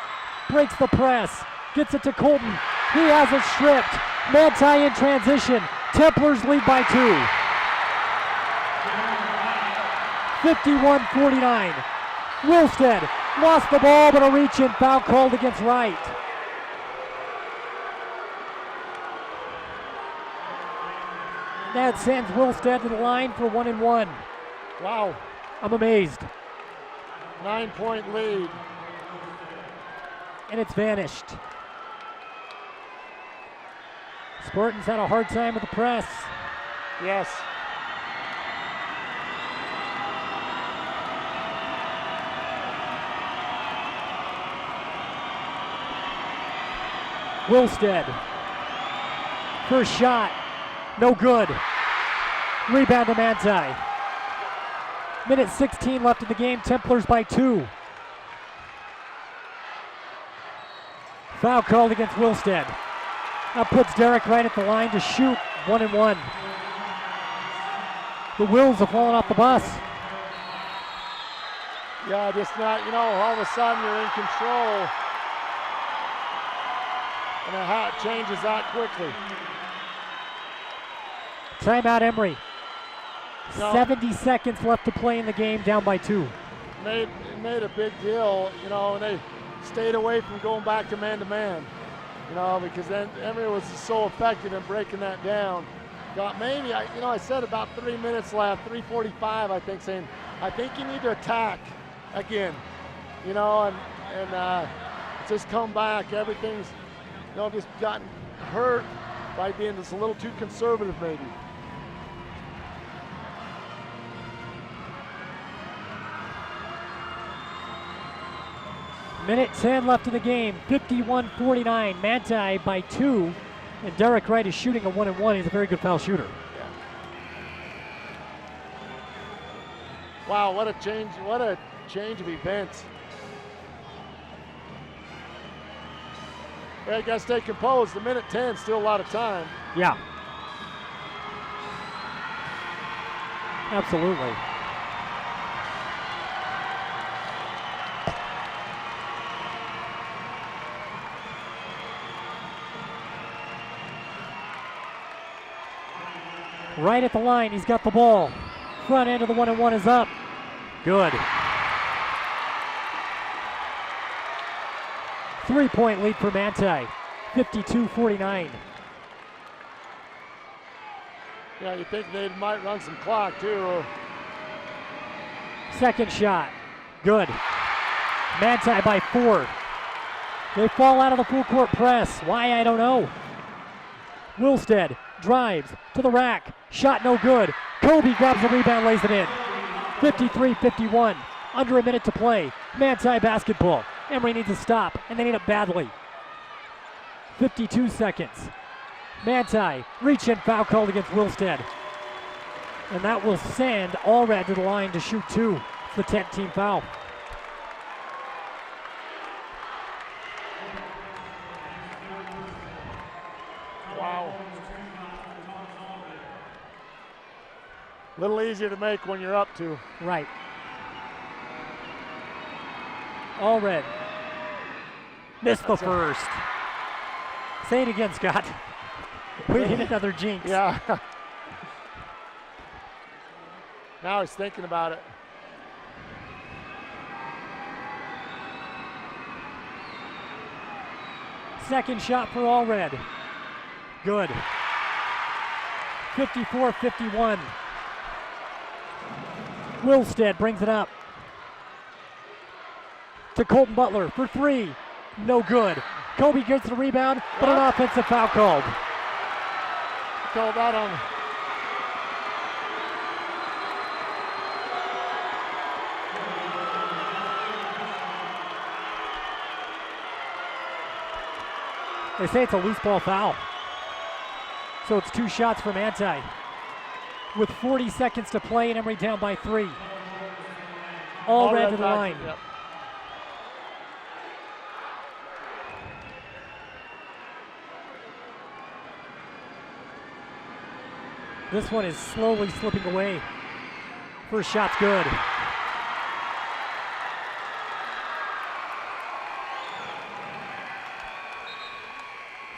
Breaks the press. Gets it to Colton. He has it stripped. Manti in transition. Templars lead by 2. 51-49. Wilstead lost the ball, but a reach-in foul called against Wright. That sends Wilstead to the line for 1-1. Wow. I'm amazed. 9-point lead. And it's vanished. Spartans had a hard time with the press. Yes. Wilstead. First shot. No good. Rebound to Manti. Minute 16 left in the game. Templars by 2. Foul called against Wilstead. That puts Derek right at the line to shoot 1-1. The Wills have fallen off the bus. Yeah, just not, all of a sudden you're in control. And it changes that quickly. Timeout Emery. No. 70 seconds left to play in the game, down by 2. Made a big deal, and they stayed away from going back to man, because then Emery was so effective in breaking that down. Got maybe, I said about 3 minutes left, 3:45, I think, saying, I think you need to attack again, and just come back. Everything's, just gotten hurt by being just a little too conservative, maybe. Minute 10 left in the game, 51-49. Manti by 2, and Derek Wright is shooting a 1-1. He's a very good foul shooter. Yeah. Wow, what a change of events. Yeah, you got to stay composed. The minute 10, still a lot of time. Yeah. Absolutely. Right at the line, he's got the ball. Front end of the 1-1 is up. Good. 3-point lead for Manti, 52-49. Yeah, you think they might run some clock too. Second shot, good. Manti by 4. They fall out of the full court press. Why, I don't know. Wilstead drives to the rack. Shot no good. Kobe grabs the rebound, lays it in. 53-51. Under a minute to play. Manti basketball. Emery needs a stop, and they need it badly. 52 seconds. Manti, reach in, foul called against Wilstead. And that will send Allred to the line to shoot 2. It's the 10th team foul. Wow. A little easier to make when you're up 2. Right. Allred. Missed the first. Say it again, Scott. We hit another jinx. Yeah. Now he's thinking about it. Second shot for Allred. Good. 54-51. Wilstead brings it up to Colton Butler for 3. No good. Kobe gets the rebound, but an offensive foul called. Called that on. They say it's a loose ball foul. So it's 2 shots for Manti. With 40 seconds to play and Emery down by 3. Allred to the line. Yep. This one is slowly slipping away. First shot's good.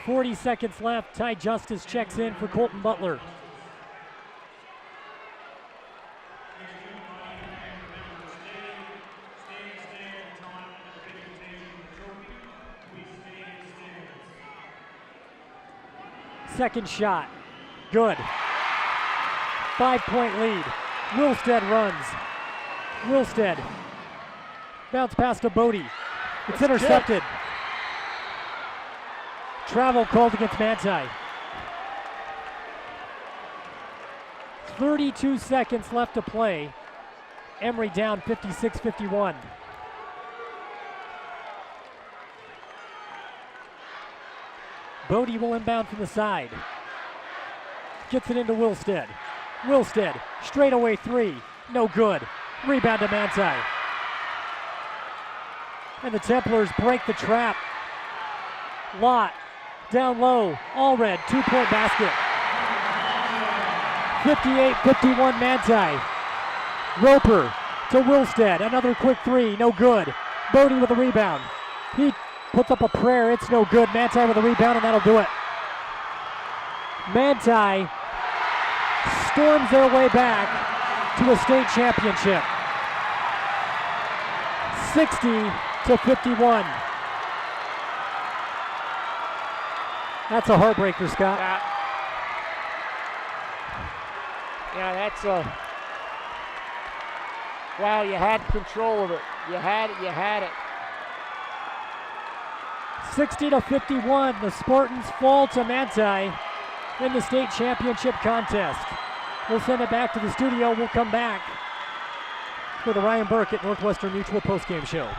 .40 seconds left. Ty Justice checks in for Colton Butler. Second shot, good. 5-point lead. Wilstead runs. Wilstead. Bounce pass to Bodie. It's intercepted. Travel called against Manti. 32 seconds left to play. Emery down 56-51. Bodie will inbound from the side. Gets it into Wilstead. Wilstead, straightaway three. No good. Rebound to Manti. And the Templars break the trap. Lott, down low. Allred, 2-point basket. 58-51 Manti. Roper to Wilstead. Another quick three. No good. Bodie with a rebound. He puts up a prayer. It's no good. Manti with a rebound, and that'll do it. Manti storms their way back to a state championship. 60-51. That's a heartbreaker, Scott. Yeah, that's a... Wow, you had control of it. You had it. 60-51, the Spartans fall to Manti in the state championship contest. We'll send it back to the studio. We'll come back for the Ryan Burke at Northwestern Mutual postgame show.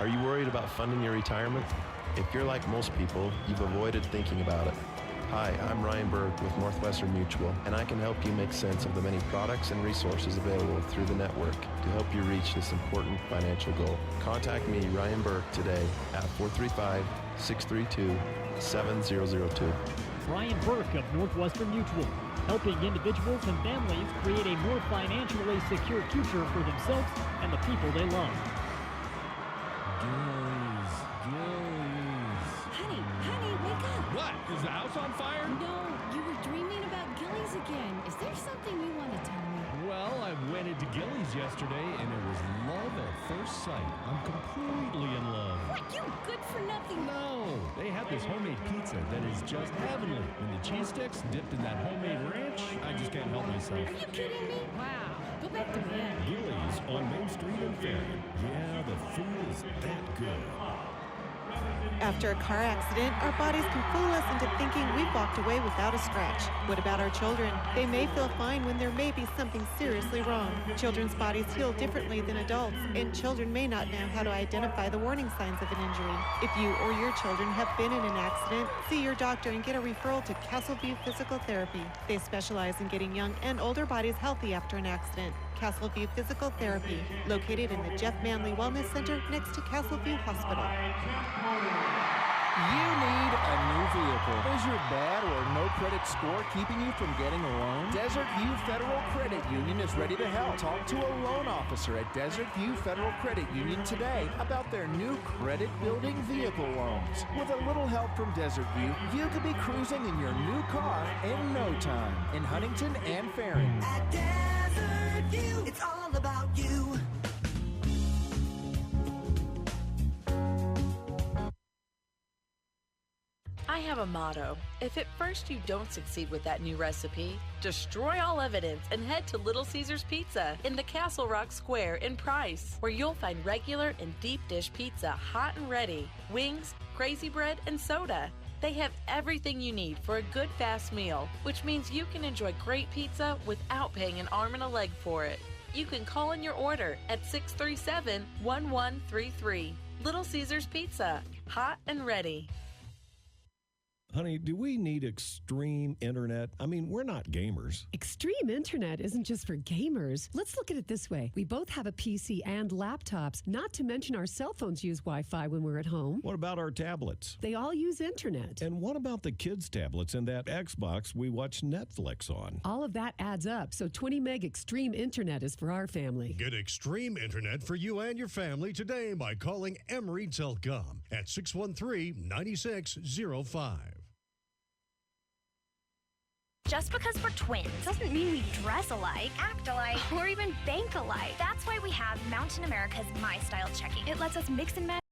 Are you worried about funding your retirement? If you're like most people, you've avoided thinking about it. Hi, I'm Ryan Burke with Northwestern Mutual, and I can help you make sense of the many products and resources available through the network to help you reach this important financial goal. Contact me, Ryan Burke, today at 435-632-7002. Ryan Burke of Northwestern Mutual, helping individuals and families create a more financially secure future for themselves and the people they love. Honey, wake up. What? Is the house on fire? No, you were dreaming about Gillies again. Is there something you want to tell me? Well, I went into Gillies yesterday, and it was love at first sight. I'm completely in love. What, you good for nothing? No, they have this homemade pizza that is just heavenly. And the cheese sticks dipped in that homemade ranch, I just can't help myself. Are you kidding me? Wow. Go back to bed. Gillies on Main Street in Fairfield. Yeah, the food is that good. After a car accident, our bodies can fool us into thinking we've walked away without a scratch. What about our children? They may feel fine when there may be something seriously wrong. Children's bodies heal differently than adults, and children may not know how to identify the warning signs of an injury. If you or your children have been in an accident, see your doctor and get a referral to Castleview Physical Therapy. They specialize in getting young and older bodies healthy after an accident. Castleview Physical Therapy, located in the Jeff Manley Wellness Center next to Castleview Hospital. You need a new vehicle. Is your bad or no credit score keeping you from getting a loan? Desert View Federal Credit Union is ready to help. Talk to a loan officer at Desert View Federal Credit Union today about their new credit building vehicle loans. With a little help from Desert View, you could be cruising in your new car in no time in Huntington and Farron. At Desert View, it's all about you. I have a motto. If at first you don't succeed with that new recipe, destroy all evidence and head to Little Caesars Pizza in the Castle Rock Square in Price, where you'll find regular and deep dish pizza hot and ready, wings, crazy bread, and soda. They have everything you need for a good fast meal, which means you can enjoy great pizza without paying an arm and a leg for it. You can call in your order at 637-1133. Little Caesars Pizza, hot and ready. Honey, do we need extreme internet? I mean, we're not gamers. Extreme internet isn't just for gamers. Let's look at it this way. We both have a PC and laptops, not to mention our cell phones use Wi-Fi when we're at home. What about our tablets? They all use internet. And what about the kids' tablets and that Xbox we watch Netflix on? All of that adds up, so 20 meg extreme internet is for our family. Get extreme internet for you and your family today by calling Emery Telecom at 613-9605. Just because we're twins doesn't mean we dress alike, act alike, or even bank alike. That's why we have Mountain America's My Style Checking. It lets us mix and match